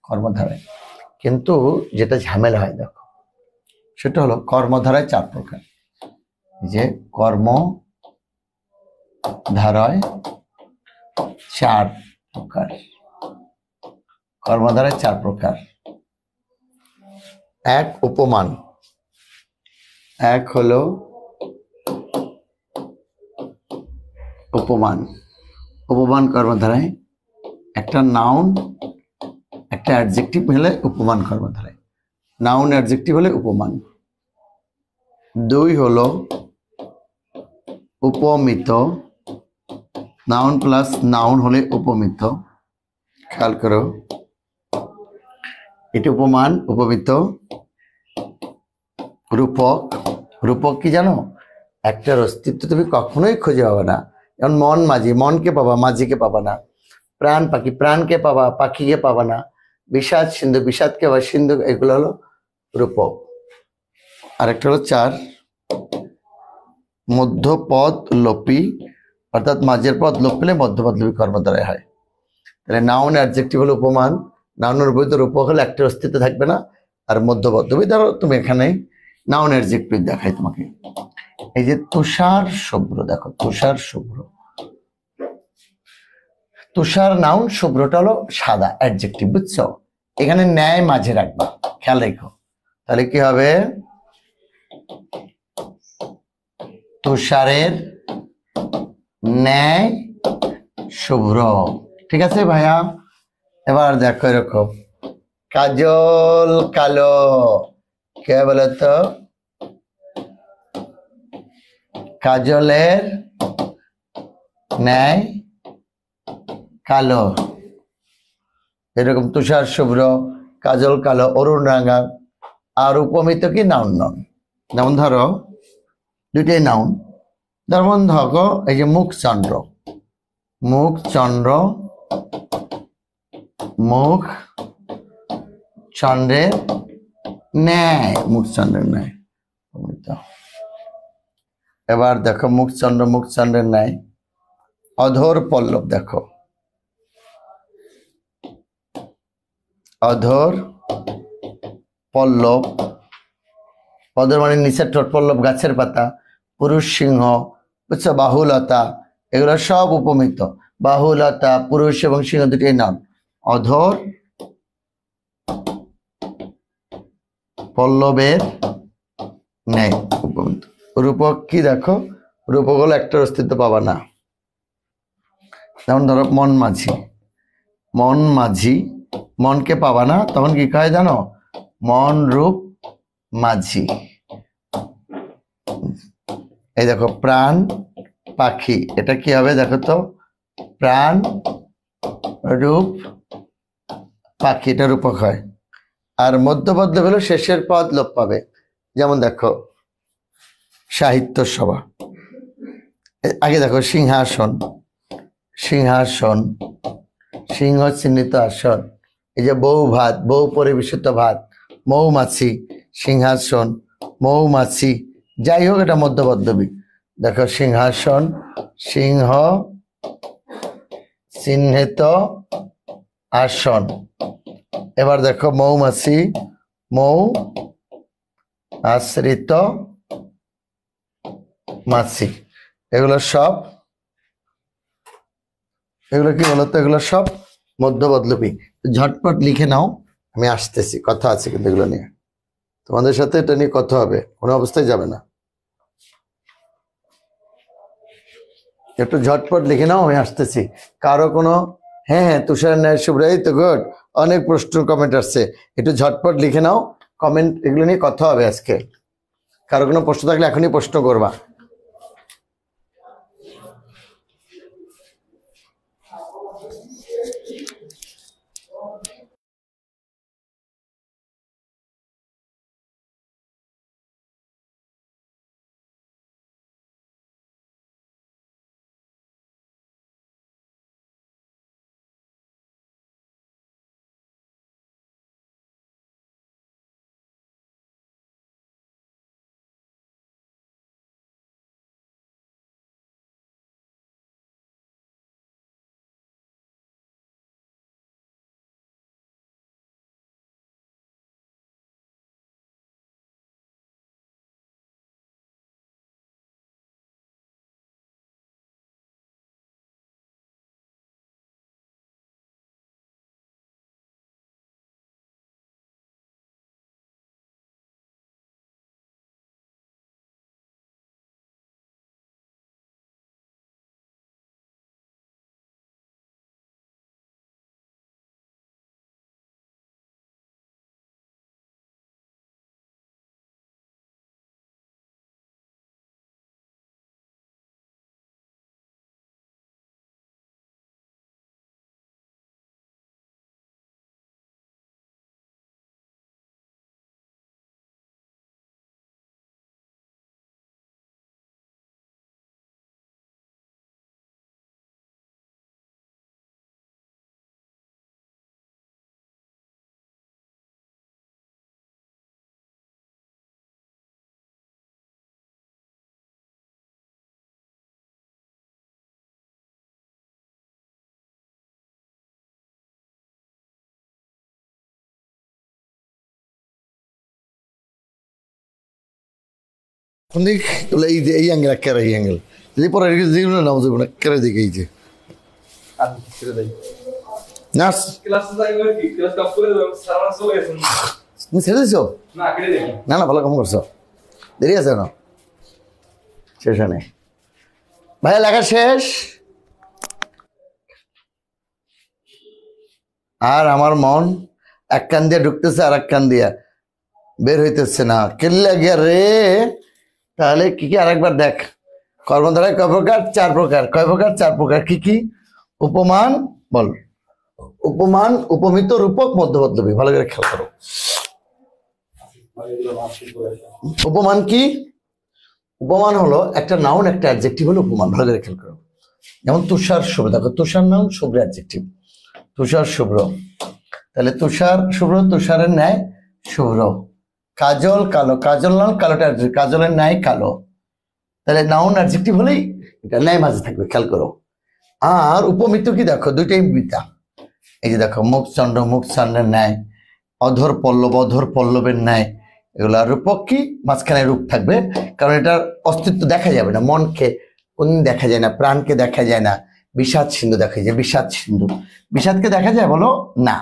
কর্মধারায়। কিন্তু যেটা ঝামেলা হয় দেখো, সেটা হলো কর্মধারায় চার প্রকার। যে কর্মধারায় চার প্রকার, কর্মধারায় চার প্রকার। এক উপমান, এক হলো উপমান। উপমান কর্মধারায় একটা নাউন একটা অ্যাডজেক্টিভ হলে উপমান কর্মধারায়, নাউন অ্যাডজেক্টিভ হলে উপমান। দুই হলো উপমিত, নাউন প্লাস নাউন হলে উপমিত। খেয়াল করো, এটা উপমান, উপমিত। রূপক, রূপক কি জানো? একটার অস্তিত্ব তুমি কখনোই খুঁজে পাবে না। যেমন মন মাঝি, মনকে পাবা, মাঝিকে পাবা না। প্রাণ পাখি, প্রাণকে পাবা, পাখিকে পাবা না। বিষাদ সিন্ধু, বিষাদকে পাবা, সিন্ধু। এগুলো হলো রূপক। আরেকটা হলো চার, মধ্যপদ লোপী, অর্থাৎ মাঝের পদ লোপ পেলে মধ্যপদ লোপী কর্মধারায় হয়। তাহলে নাউন অ্যাডজেক্টিভ হলো উপমান, নাউনের উপযুক্ত রূপক হলে একটার অস্তিত্ব থাকবে না। আর মধ্যপদ লোপী, ধরো তুমি এখানে নাউন অ্যাডজেক্টিভ দেখাই তোমাকে। এই যে তুষার শুভ্র, দেখো তুষার শুভ্র, তুষার নাউন, শুভ্রটা হলো সাদা অ্যাডজেক্টিভ, বুঝছো? এখানে ন্যায় মাঝে রাখবা, খেয়াল রেখো। তাহলে কি হবে? তুষারের ন্যায় শুভ্র। ঠিক আছে ভাইয়া? এবার দেখো এরকম, কাজল কালো, কে বলে তো? কাজলের ন্যায় কালো। এরকম তুষার শুভ্র, কাজল কালো, অরুণ রাঙা। আর উপমিত কি? Noun non. যেমন ধরো দুইটাই নাউন, যেমন ধরো এই যে মুখচন্দ্র, মুখচন্দ্র, মুখ চন্দ্রের ন্যায়, মুখচন্দ্রের ন্যায়। এবার দেখো মুখচন্দ্র, মুখচন্দ্রের ন্যায়। অধর পল্লব, দেখো অধর পল্লব, অধর মানে নিচের ঠোঁট, পল্লব গাছের পাতা। পুরুষ সিংহ, বুঝছো? বাহুলতা, এগুলো সব উপমিত। বাহুলতা, পুরুষ এবং সিংহ দুটোই নাম। অধর পল্লবের ন্যায় উপমিত। রূপক কি? দেখো রূপক হলো একটার অস্তিত্ব পাবা না। যেমন ধরো মন মাঝি, মন মাঝি, মনকে পাবা না, তখন কি কয় জানো? মন রূপ মাঝি। এই দেখো প্রাণ পাখি, এটা কি হবে দেখো তো? প্রাণ রূপ পাখি, এটা রূপক হয়। আর মধ্যপদ লোপ হলো শেষের পদ লোপ পাবে। যেমন দেখো সাহিত্য সভা, আগে দেখো সিংহাসন, সিংহাসন, সিংহ চিহ্নিত আসন। এই যে বউ ভাত, বউ পরিবেশিত ভাত। মৌমাছি, সিংহাসন, মৌমাছি। যাই হোক এটা মধ্যপদ্মবী। দেখো সিংহাসন, সিংহ চিহ্নিত আসন। এবার দেখো মৌমাছি, মৌ আশ্রিত মাছি। এগুলো সব, এগুলো কি বলতো? এগুলো সব মধ্যপদলোপী। ঝটপট লিখে নাও, আমি আসতেছি, কথা আছে কিন্তু এগুলো নিয়ে। তোমাদের সাথে এটা নিয়ে কথা হবে, কোনো অবস্থায় যাবে না। একটু ঝটপট লিখে নাও, আমি আসতেছি। কারো কোনো, হ্যাঁ হ্যাঁ তুষার ন্যায় শুভ্র, এই তো গুড। অনেক প্রশ্ন কমেন্ট আসছে, একটু ঝটপট লিখে নাও কমেন্ট, এগুলো নিয়ে কথা হবে আজকে। কারো কোনো প্রশ্ন থাকলে এখনই প্রশ্ন করবা। কোন দিক বলে এই যে এই অ্যাঙ্গেল কেরা এই অ্যাঙ্গেল যদি পরে জীবনে নাম যাবো না কেরা দিকে এই যে নার্স তুমি ছেড়ে দিছো না না ভালো কাম করছো দেরি আছে না শেষ নেই ভাইয়া লেখা শেষ আর আমার মন এক কান দিয়ে ঢুকতেছে আর এক কান দিয়া বের হইতেছে না কেল্লা গিয়া রে তাহলে কি কি আরেকবার দেখ কর্মধারায় কয় প্রকার চার প্রকার কয় প্রকার চার প্রকার কি কি উপমান বল উপমান উপমিত রূপক মধ্যপদ্লবী ভালো করে খেয়াল করো উপমান কি উপমান হলো একটা নাউন একটা অ্যাডজেক্টিভ হলো উপমান ভালো করে খেয়াল করো যেমন তুষার শুভ্র দেখো তুষার নাউন শুভ্র অ্যাডজেক্টিভ তুষার শুভ্র তাহলে তুষার শুভ্র তুষারের ন্যায় শুভ্র কাজল কালো কাজল নাউন কালোটা কাজলের ন্যায় কালো তাহলে নাউন অ্যাডজেক্টিভ হলেই এটা ন্যায় মাঝে থাকবে খেয়াল করো আর উপমিত কি দেখো দুইটাই বিতা এই যে দেখো মুখচন্দ্র মুখচন্দ্রের ন্যায় অধর পল্লবের ন্যায় এগুলো আর রূপক কি মাঝখানে রূপ থাকবে কারণ এটার অস্তিত্ব দেখা যাবে না মনকে কোনদিন দেখা যায় না প্রাণকে দেখা যায় না বিষাদ সিন্ধু দেখা যায় বিষাদ সিন্ধু বিষাদকে দেখা যায় বলো না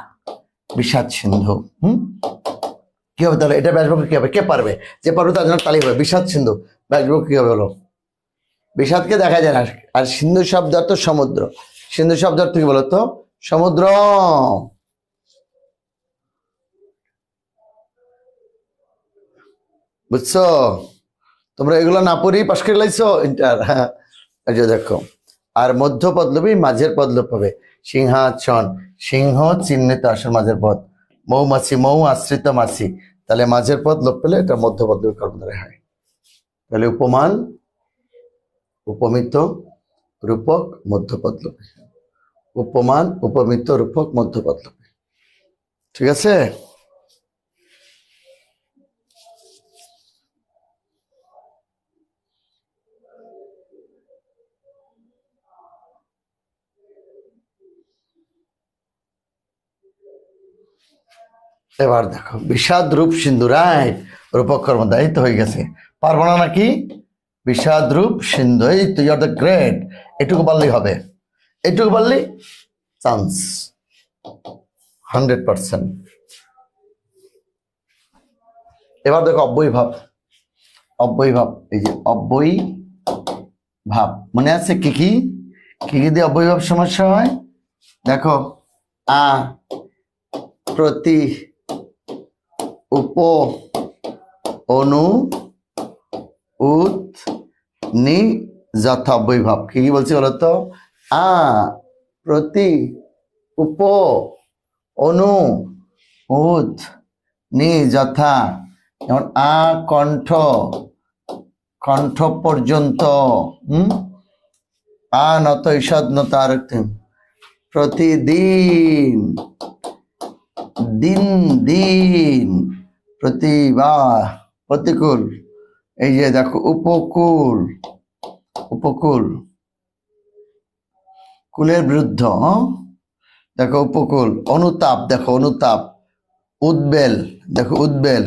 বিষাদ সিন্ধু কি হবে তাহলে এটা ব্যাসবাক্য কি হবে কে পারবে যে পারবে তার জন্য তালি হবে বিষাদ সিন্ধু ব্যাসবাক্য কি হবে বলো বিষাদকে দেখা যায় না আর সিন্ধু শব্দ অর্থ সমুদ্র সিন্ধু শব্দ অর্থ কি বলতো সমুদ্র বুঝছো তোমরা এগুলো না পড়েই পাশ করে লাইছো ইন্টার হ্যাঁ দেখো আর মধ্য পদলবী মাঝের পদলোপ হবে সিংহাসন সিংহ চিহ্নিত আসন মাঝের পদ মৌমাছি মৌ আশ্রিত মাছি তাহলে মাঝের পদ লোপ পেলে এটা মধ্য পদলবী কর্মধারয় হয় তাহলে উপমান উপমিত রূপক মধ্য পদলবী উপমান উপমিত রূপক মধ্য পদলবী ঠিক আছে এবার দেখো বিষাদ রূপ সিন্ধু রাইট রূপক কর্মধারয় তো হয়ে গেছে পারবো না নাকি বিষাদ রূপ সিন্ধু এই তো ইউ আর দ্য গ্রেট এটুকু পারলেই হবে এটুকু পারলেই চান্স 100%। এবার দেখো অব্যয়ী ভাব এই যে অব্যয়ী ভাব মনে আছে কি কি কি কি দিয়ে অব্যয়ী ভাব সমস্যা হয় দেখো আ প্রতি উপ অনু উত নি যথা অব্যয়ী ভাব কি কি বলছি বলতো আ প্রতি উপ অনু উত নি যথা যেমন আ কণ্ঠ কণ্ঠ পর্যন্ত আ নত ঈষদ নত আর প্রতিদিন দিন দিন প্রতিবার প্রতিকূল এই যে দেখো উপকূল উপকূল কুলের বিরুদ্ধ দেখো উপকূল অনুতাপ দেখো অনুতাপ উদ্বেল দেখো উদ্বেল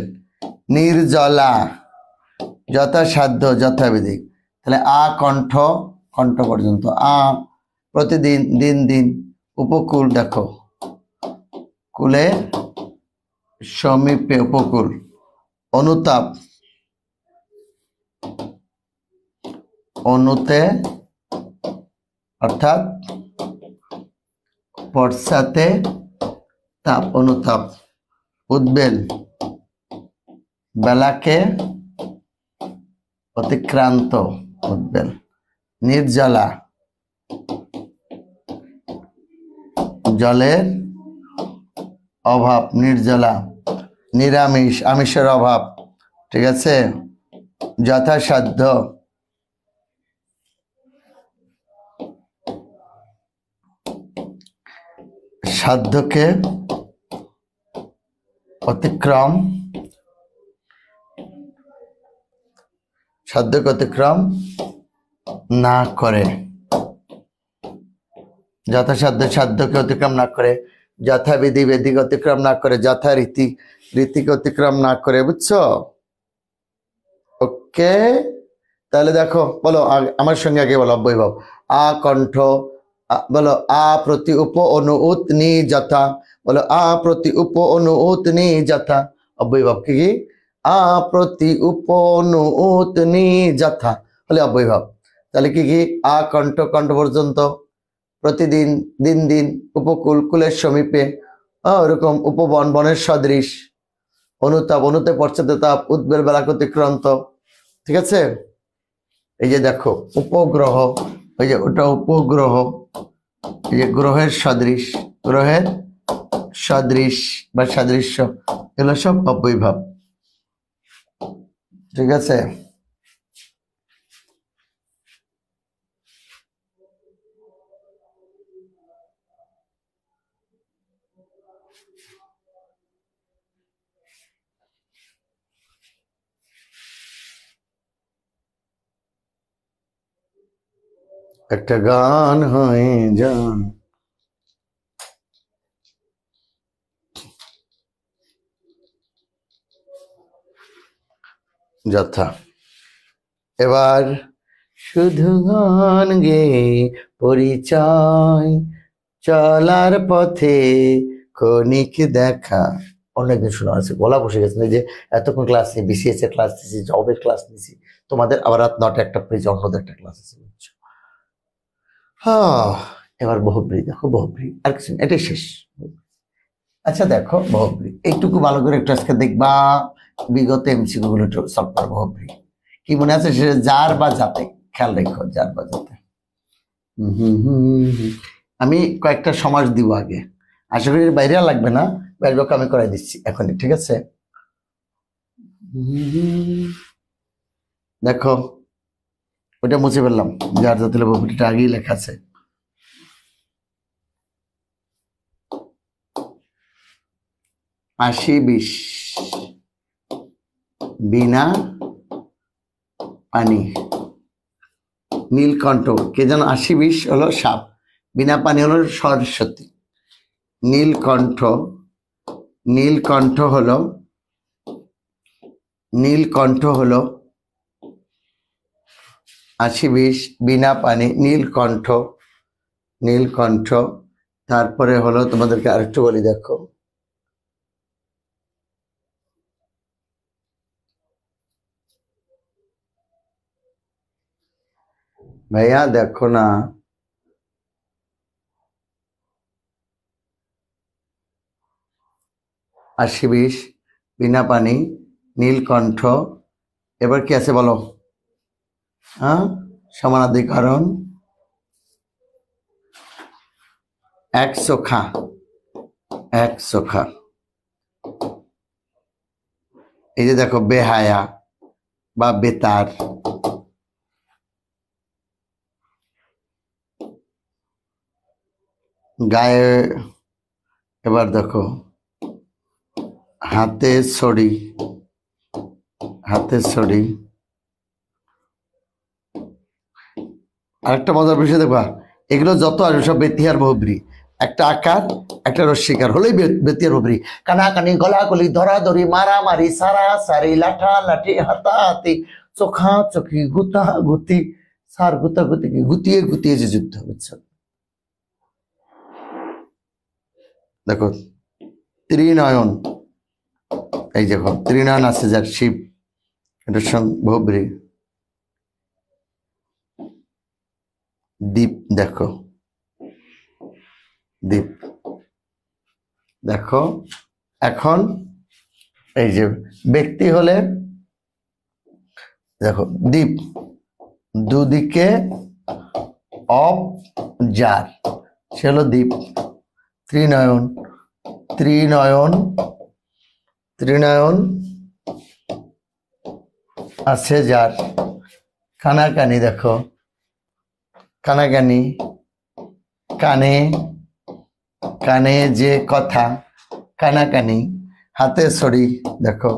নির্জলা যথাসাধ্য যথাবিধি তাহলে আ কণ্ঠ কণ্ঠ পর্যন্ত আ প্রতিদিন দিন দিন উপকূল দেখো কুলে সমীপে উপকূল অনুতাপ অনুতে অর্থাৎ বর্ষাতে তাপ অনুতাপ উদ্বেল বেলাকে অতিক্রান্ত উদ্বেল নির্জলা জলের অভাব নির্জলা নিরামিষ আমিষের অভাব ঠিক আছে যথাসাধ্য সাধ্যকে অতিক্রম সাধ্যকে অতিক্রম না করে যথাসাধ্য সাধ্যকে অতিক্রম না করে যথাবিধি বেদিকে অতিক্রম না করে যথারীতি রীতিকে অতিক্রম না করে বুঝছো ওকে, তাহলে দেখো বলো আমার সঙ্গে আগে বলো অব্যয়ভাব। আ কণ্ঠ, বলো আ প্রতি উপ অনু উত নি যথা, বলো আ প্রতি উপ অনু উত নি যথা। অব্যয়ভাব কি কি? আ প্রতি উপ অনু উত নি যথা হলে অব্যয়ভাব। তাহলে কি কি? আ কণ্ঠ, কণ্ঠ পর্যন্ত, প্রতিদিন, দিন দিন, উপকূল, কুলের সমীপে, ওরকম, উপবন, বনের সদৃশ, অনুতাপ, অনুতে পশ্চাতে তাপ, উদ্বেল বেলা অতিক্রান্ত। ঠিক আছে? এই যে দেখো উপগ্রহ, ওই যে ওটা উপগ্রহ, এই যে গ্রহের সদৃশ, গ্রহের সদৃশ বা সাদৃশ্য, এগুলো সব অব্যয়ভাব। ঠিক আছে? একটা গান হয়ে যান। যথা। এবার শুধু গান গে পরিচয়, চলার পথে ক্ষণিক দেখা। অনেকদিন শোনা আছে, গলা বসে গেছে। এই যে এতক্ষণ ক্লাস নিই, বিসিএস এর ক্লাস নিছি, জবের ক্লাস নিছি, তোমাদের আবার রাত 9টা একটা পেজ অন্যদের একটা ক্লাস আছে, বুঝছো? হ্যাঁ, এবার বহুব্রী দেখো, বহুব্রী আর কিছু না, এটাই শেষ। আচ্ছা দেখো বহুব্রী এইটুকু ভালো করে একটু আজকে দেখবা, বিগত এমসিকিউ গুলো একটু সলভ করো। বহুব্রী কি মনে আছে? সেটা যার বা যাতে, খেয়াল রেখো, যার বা যাতে। আমি কয়েকটা সমাজ দিব আগে, আশা করি বাইরে লাগবে না, বাইরে আমি করাই দিচ্ছি এখনই। ঠিক আছে? দেখো ওটা মুছে ফেললাম, যার যাতে বহুব্রীটা আগেই লেখা আছে। আশি বিশ, বিনা পানি, নীলকণ্ঠ, কে যেন? আশি বিশ হলো সাপ, বিনা পানি হলো সরস্বতী। নীলকণ্ঠ, নীলকণ্ঠ হলো, নীলকণ্ঠ হলো আশি বিশ, বিনা পানি, নীলকণ্ঠ, নীলকণ্ঠ। তারপরে হলো তোমাদেরকে আরেকটু বলি, দেখো ভাইয়া দেখো না, আশি বিশ, বিনা পানি, নীলকণ্ঠ। এবার কি আছে বলো? হ্যাঁ, সমানাধিকরণ, এক চোখা, এক চোখা। এই যে দেখো বেহায়া বা বেতার, গায়ে। এবার দেখো হাতে ছড়ি, হাতে ছড়ি। আরেকটা মজার বিষয় দেখবা, এগুলো যত আসবে সব বেতিয়ার বহুব্রী। একটা আকার, একটা রস্বীকার হলেই বেতিয়ার বহুব্রী। কানাকানি, গলাগলি, ধরাধরি, মারামারি, সারাসারি, লাঠালাঠি, হাতাহাতি, চোখা চোখি, গুতা গুতি, সার গুতা গুতি, গুতিয়ে গুতিয়ে যে যুদ্ধ, বুঝছো? দেখো ত্রিনয়ন, এই দেখো ত্রিনয়ন আছে যার, শিব, এটার সঙ্গে বহুব্রী। দ্বীপ, দেখো দ্বীপ, দেখো। এখন এই যে ব্যক্তি হলে দেখো দ্বীপ, দুদিকে অপ যার, সে হলো দ্বীপ। ত্রিনয়ন, ত্রিনয়ন, ত্রিনয়ন আছে যার। কানাকানি, দেখো কানাকানি, কানে, কানে যে কথা, কানাকানি। হাতে ছড়ি, দেখো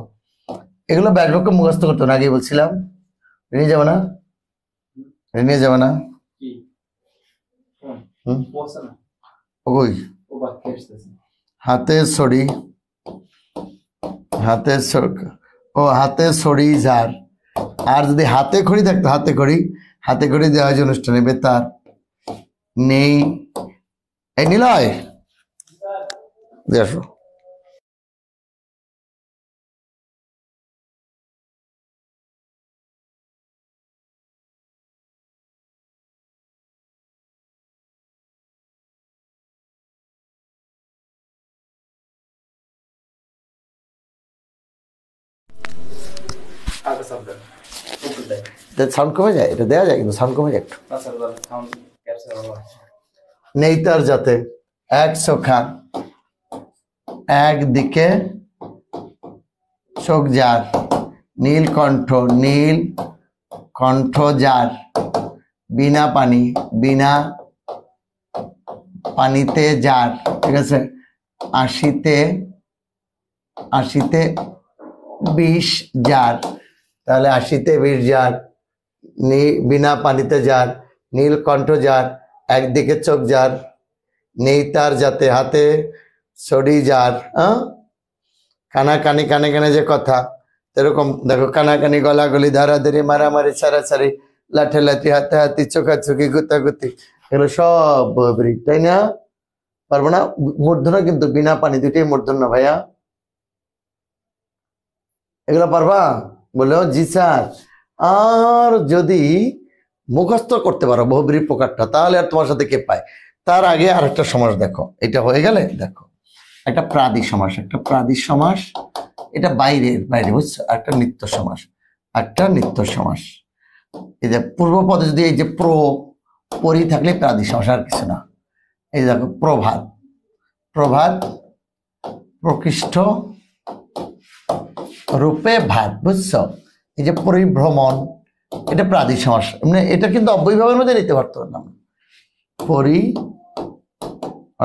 এগুলো ব্যাসবাক্য মুখস্থ করতো না, আগে বলছিলাম। নিয়ে যাবো না, নিয়ে যাবো না। ওই হাতে ছড়ি, হাতে ও হাতে ছড়ি যার, আর যদি হাতে খড়ি থাকতো, হাতে খড়ি দেওয়া হয়েছে অনুষ্ঠানে, বেতার নেই। এই নিলয় দিয়ে আসো। সাউন্ড কমে যায়, এটা দেওয়া যায় কিন্তু সাউন্ড কমে যায় একটু। নেই তার যাতে এক সখা, একদিকে চোখ যার, নীল কণ্ঠ যার, বিনা পানিতে যার, ঠিক আছে। আশিতে 20 যার, তাহলে 80-তে 20 যার, বিনা পানিতে যার, নীল কণ্ঠ যার, একদিকে চোখ যার, নেই তার যাতে হাতে ছড়ি যার। কানে কানে যে কথা, এরকম দেখো, কানাকানি, গলাগলি, ধারাধারি, মারামারি, ছাড়াছাড়ি, লাঠি, হাতাহাতি, চোখাচোখি, গুতাগুতি, এগুলো সব বহবরি, তাই না? পারবো না? মূর্ধন্য কিন্তু, বিনা পানি দুটোই মূর্ধন্য ভাইয়া। এগুলো পারবা? বললো জি স্যার। আর যদি মুখস্থ করতে পারো বহুব্রী প্রকারটা, তাহলে আর তোমার সাথে কে পায়। তার আগে আর একটা সমাস দেখো, এটা হয়ে গেলে দেখো একটা প্রাদিক সমাস, এটা বাইরে বুঝছো, একটা নিত্য সমাস। এই যে পূর্ব পদে যদি এই যে পরি থাকলে প্রাদিক সমাস, আর কিছু না। এই দেখো প্রভাত প্রকৃষ্ট রূপে ভাত, বুঝছো? এই যে পরিভ্রমণ, এটা প্রাদিক সমাস, মানে এটা কিন্তু অব্যয়ভাবের মধ্যে নিতে পারতো না। পরি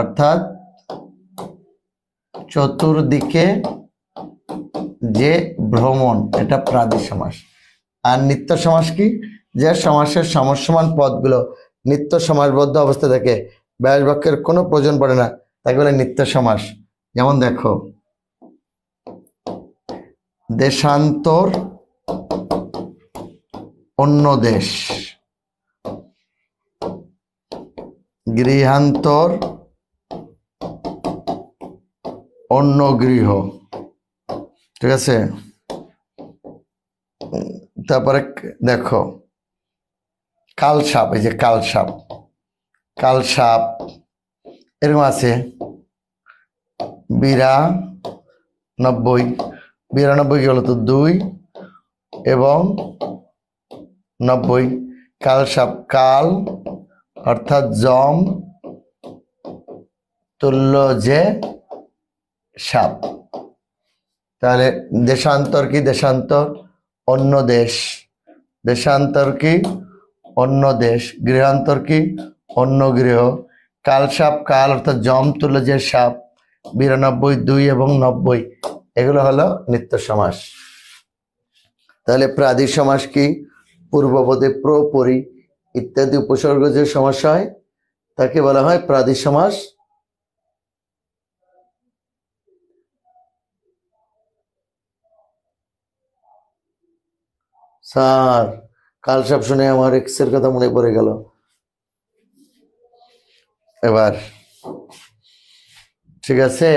অর্থাৎ চতুর্দিকে যে ভ্রমণ, এটা প্রাদিক সমাস। আর নিত্য সমাস কি? যে সমাসের সমসমান পদগুলো নিত্য সমাসবদ্ধ অবস্থা থেকে ব্যাস বাক্যের কোনো প্রয়োজন পড়ে না, তাকে বলে নিত্য সমাস। যেমন দেখো, দেশান্তর অন্য দেশ, গৃহান্তর অন্য গৃহ, ঠিক আছে। তারপরে দেখো কালসাপ, এই যে কালসাপ এরকম আছে। 92 কি হলো তো 2 এবং 90। কালসাপ, কাল অর্থাৎ জম তুল্য যে সাপ। তাহলে দেশান্তর কি? দেশান্তর অন্য দেশ, গৃহান্তর কি? অন্য গৃহ। কালসাপ, কাল অর্থাৎ জম তুল্য যে সাপ। 92, 2 এবং 90 এগুলো হলো নিত্য সমাস। তাহলে প্রাদিক সমাস কি? পূর্বপদে পরি ইত্যাদি উপসর্গ যে সমাস হয় তাকে বলা হয় প্রাদিক সমাস। স্যার, কালসাপ শুনে আমার এক্সের কথা মনে পড়ে গেল। এবার ঠিক আছে,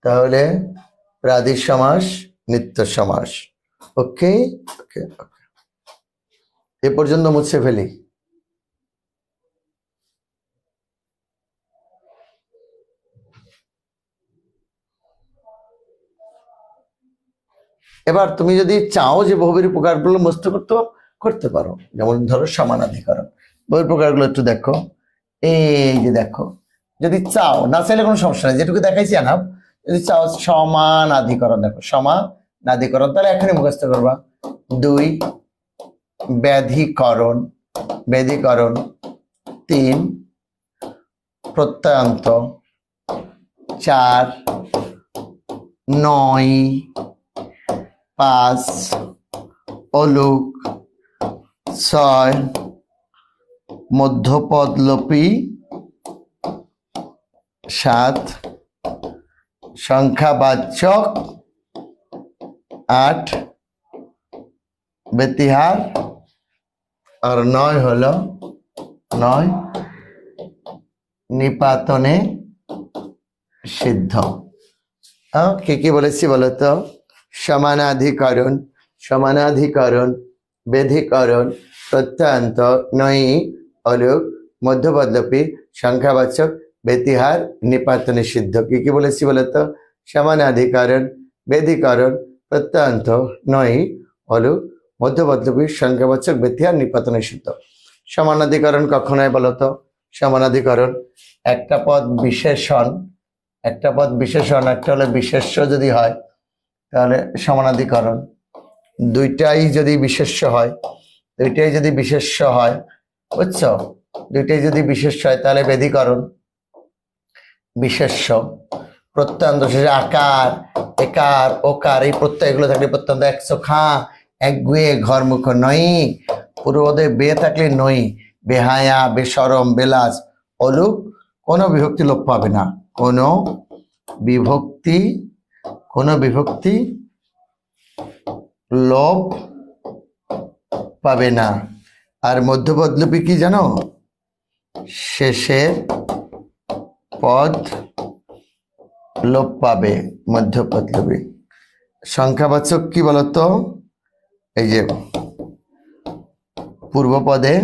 তাহলে প্রাদিক সমাস, নিত্য সমাস। ওকে, এ পর্যন্ত মুছে ফেলি। এবার তুমি যদি চাও যে বহুব্রী প্রকারগুলো মুক্ত করতে পারো, যেমন ধরো সমানাধিকরণ। বহুব্রী প্রকারগুলো একটু দেখো, এই যে দেখো, যদি চাও, না চাইলে কোনো সমস্যা নেই, যেটুকু দেখাইছি আনাব। যদি চাও সমানাধিকরণ, দেখো সমানাধিকরণ, তাহলে এখনই মুখস্থ করবা। 2 ব্যাধিকরণ, 3 প্রত্যয়ান্ত, 4 9, 5 অলুক, 6 মধ্যপদলোপী, 7 সংখ্যাবাচক, 8 বেতিহার, আর নয় হলো নয় নিপাতনে সিদ্ধ। কি কি বলেছি বলতো? সমানাধিকরণ, সমানাধিকরণ, বেধিকরণ, প্রত্যয়ান্ত, নয়ি, অলুক, মধ্যপদলোপী, সংখ্যাবাচক, বেতিহার, নিপাতনে সিদ্ধ। কি কি বলেছি বলতো? সমানাধিকরণ, বেধিকরণ, প্রত্যয়ান্ত, নয়ি, অলুক, মধ্যপদলোপী, সংখ্যাবাচক, বেতিহার, নিপাতনে সিদ্ধ। সমানাধিকরণ কখন হয় বলতো? সমানাধিকরণ একটা পদ বিশেষণ, একটা পদ বিশেষণ, একটা হলে বিশেষ্য যদি হয় তাহলে সমানাধিকরণ। দুইটাই যদি বিশেষ্য হয়, দুইটাই যদি বিশেষ্য হয়, বুঝছো? দুইটাই যদি বিশেষ্য হয় তাহলে বেধিকরণ। বিশেষ্য প্রত্যয়ান্ত শেষে আকার, একার, ওকার এই প্রত্যয়গুলো থাকলে প্রত্যয়ান্ত। একশো খা, এক গুয়ে, ঘর মুখ, নই, পূর্বপদে বে থাকলে নই, বেহায়া, বেসরম, বেলাজ, অলুক, কোনো বিভক্তি লোপ পাবে না, কোনো বিভক্তি, কোনো বিভক্তি লোপ পাবে না। আর মধ্যপদলোপী কি জানো? শেষের পদ লোপ পাবে মধ্যপদলোপী। সংখ্যাবাচক কি বলতো? এই যে পূর্বপদে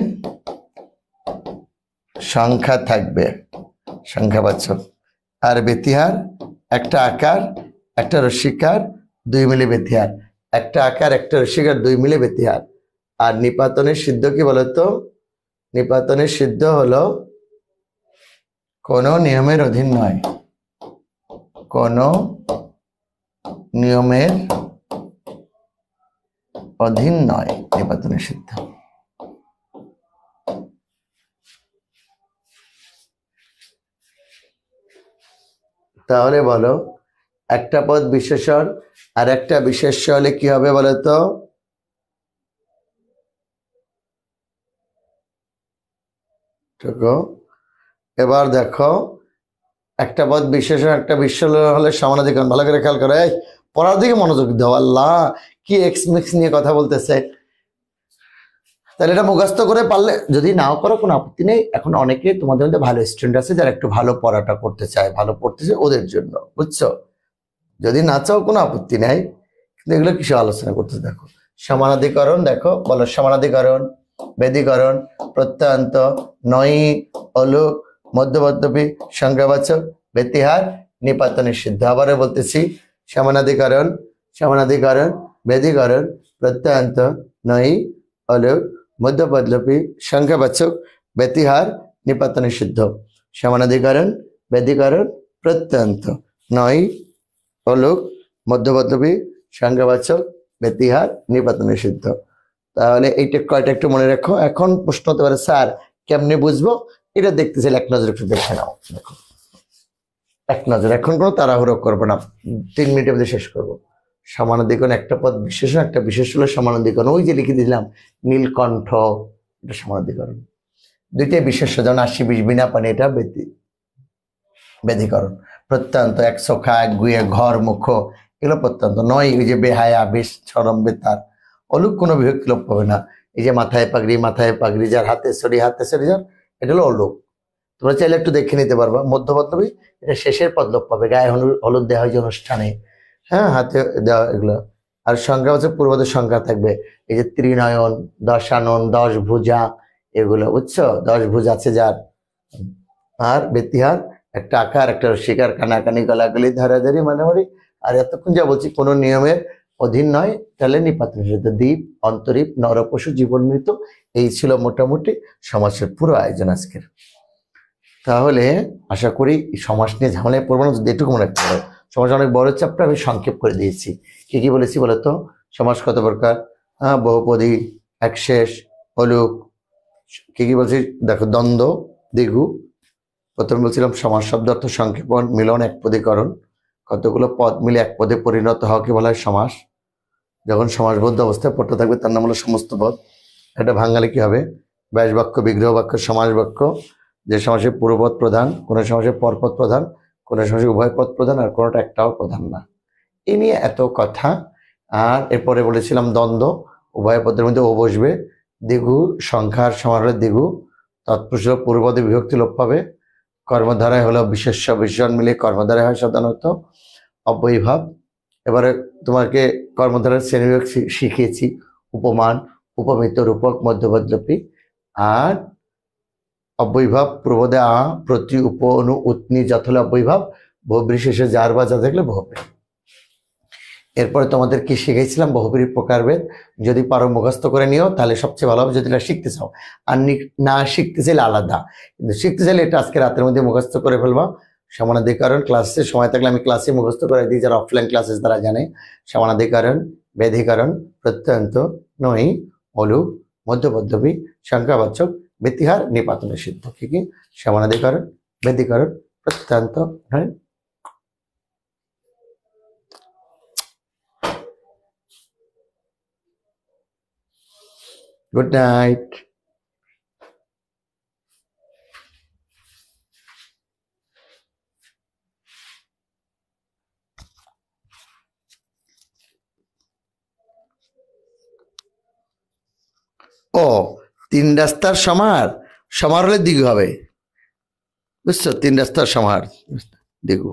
সংখ্যা থাকবে, সংখ্যাবাচক। আর বেতিহার একটা আকার, একটা রস্বীকার, দুই মিলে বেতিহার। একটা আকার, একটা রস্বীকার, দুই মিলে বেতিহার। আর নিপাতনের সিদ্ধ কি বলতো? নিপাতনের সিদ্ধ হলো কোনো নিয়মের অধীন নয়, কোনো নিয়মের অধীন নয় নিপাতনের সিদ্ধ। তাহলে বলো একটা পদ বিশেষণ আর একটা বিশেষ্য হলে কি হবে বলতো? এবার দেখো একটা পদ বিশেষণ একটা বিশেষ্য হলে সমানাধিকরণ। ভালো করে খেয়াল করে পড়ার দিকে মনোযোগ দাও। আল্লাহ কি এক্স মিক্স নিয়ে কথা বলতেছে। তাহলে এটা মুখস্থ করে পারলে, যদি নাও করো কোনো আপত্তি নেই। এখন অনেকে তোমাদের মধ্যে ভালো স্টুডেন্ট আছে যারা একটু ভালো পড়াটা করতে চায়, ভালো পড়তেছে, ওদের জন্য, বুঝছো? যদি না চাও কোনো আপত্তি নাই, কিন্তু এগুলো কিছু আলোচনা করতে। দেখো সমানাধিকরণ, দেখো বলো সমানাধিকরণ, বেধিকরণ, প্রত্যয়ান্ত, নয়ি, অলুক, মধ্যপদলোপী, সংখ্যাবাচক, বেতিহার, নিপাতনে সিদ্ধ। আবারও বলতেছি সমানাধিকরণ, সমানাধিকরণ, বেধিকরণ, প্রত্যয়ান্ত, নয়ি, অলুক, মধ্যপদলোপী, সংখ্যাবাচক, বেতিহার, নিপাতনে সিদ্ধ। সমানাধিকরণ, বেধিকরণ, প্রত্যয়ান্ত, নয়ি, অলুক, মধ্যপদলোপী, সংখ্যাবাচক, বেতিহার, নিপাতনে সিদ্ধ। তাহলে এইটা কয়টা একটু মনে রাখো। এখন প্রশ্ন হতে পারে স্যার কেমনে বুঝবো? এটা দেখতে চাইলে এক নজর একটু দেখে নাও। দেখো এক নজর, এখন কোনো তাড়াহুড়ো করবো না, 3 মিনিটের মধ্যে শেষ করবো। সমানাধিকরণ একটা পদ বিশেষণ, একটা বিশেষ হলো সমানাধিকরণ। ওই যে লিখে দিলাম নীলকণ্ঠ, এটা সমানাধিকরণ। দুইটাই বিশেষ্য, যেমন 80 20 বিনা পানি, এটা বেধিকরণ। প্রত্যয়ান্ত একশো খা, এক গুয়ে, ঘর মুখ, এগুলো প্রত্যয়ান্ত। নয় ওই যে বেহায়া, বেশ, সরম, বেতার, অলুক, কোনো বিভক্তি লোপ পাবে না। এই যে মাথায় পাগড়ি, মাথায় পাগড়ি, যার হাতে সরি, হাতে সরি যার, এটা হলো অলুক। তোমরা চাইলে একটু দেখে নিতে পারবা। মধ্যপদলোপী এটা শেষের পদ লোপ পাবে, গায়ে হলুদ দেওয়া হয় যে অনুষ্ঠানে, হ্যাঁ, হাতে দেওয়া এগুলো। আর সংখ্যা হচ্ছে পূর্বদের সংখ্যা থাকবে, এই যে ত্রিনয়ন, দশানন, 10 ভুজা, এগুলো, বুঝছো? 10 ভুজা আছে যার। আর বেতিহার একটা আকার, একটা রস্বীকার, কানাকানি, গলাগলি, ধরাধরি, মানামারি। আর এতক্ষণ যা বলছি কোনো নিয়মের অধীন নয়, তাহলে নিপাতনে সিদ্ধ। দ্বীপ, অন্তরীপ, নরপশু, জীবন মৃত, এই ছিল মোটামুটি সমাসের পুরো আয়োজন আজকের। তাহলে আশা করি সমাস নিয়ে ঝামেলায় পড়বো না, যদি এটুকু মনে রাখতে পারো। সমাস অনেক বড় চ্যাপ্টার, আমি সংক্ষেপ করে দিয়েছি। কি কি বলেছি বলতো? সমাস কত প্রকার? বহুপদী, একশেষ, অলুক। কি কি বলছি দেখো? দ্বন্দ্ব, দ্বিগু। প্রথমে বলছিলাম সমাস শব্দ অর্থ সংক্ষেপণ, মিলন, একপদীকরণ। কতগুলো পদ মিলে এক পদে পরিণত হওয়াকে বলা হয় সমাস। যখন সমাসবদ্ধ অবস্থায় পড়তে থাকবে তার নাম হলো সমস্ত পদ। এটা ভাঙালে কি হবে? ব্যাস বাক্য, বিগ্রহ বাক্য, সমাস বাক্য। যে সমাসে পূর্বপদ প্রধান, কোন সমাসে পরপদ প্রধান, কোন সমাসে উভয় পদ প্রধান, আর কোনটা একটাও প্রধান না। এই নিয়ে এত কথা। আর এরপরে বলেছিলাম দ্বন্দ্ব, উভয় পদের মধ্যে ও বসবে। দ্বিগু সংখ্যার সমান হলে দ্বিগু, তৎপুরুষ পূর্বপদে বিভক্তি লোপ পাবে। কর্মধারায় হলো বিশেষ্য বিশেষণ মিলে কর্মধারায় হয় সাধারণত। অব্যয়ীভাব, এবারে তোমাকে কর্মধারার শ্রেণীবিভাগ শিখিয়েছি, উপমান, উপমিত, রূপক, মধ্যপদলোপী। আর অব্যয়ীভাব পূর্বদে আ, প্রতি, উপ, অনু, উৎনি, যত হলে অব্যয়ীভাব, বহুব্রী শেষে যার বা যা থাকলে বহুব্রী। এরপরে তোমাদের কি শিখেছিলাম বহুব্রীর প্রকারভেদ। যদি পারো মুখস্থ করে নিও তাহলে সবচেয়ে ভালো হবে, যদি না শিখতে চাও। আর না শিখতে চাইলে আলাদা, কিন্তু শিখতে চাইলে এটা আজকে রাতের মধ্যে মুখস্থ করে ফেলবা। সমানাধিকরণ ক্লাসে সময় থাকলে আমি ক্লাসে মুখস্থ করে দিই, যারা অফলাইন ক্লাসেস তারা জানে। সমানাধিকরণ, বেধিকরণ, প্রত্যন্ত, নই, অলুক, মধ্যপদ্মবী, সংখ্যাবাচক, ব্যতিহার, নিপাত নিষিদ্ধ। কি কি? সমানাধিকরণ, বেধিকরণ, প্রত্যন্ত, নই। Good night. ও, তিন রাস্তার সমাহার, সমাহার হলে দ্বিগু হবে, বুঝছো? তিন রাস্তার সমাহার দ্বিগু,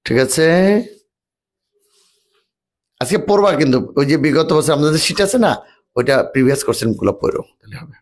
ঠিক আছে? আজকে পড়বা কিন্তু, ওই যে বিগত বছর আপনাদের শীট আছে না, ওইটা প্রিভিয়াস কোশ্চেন গুলো পড়ো, তাহলে হবে।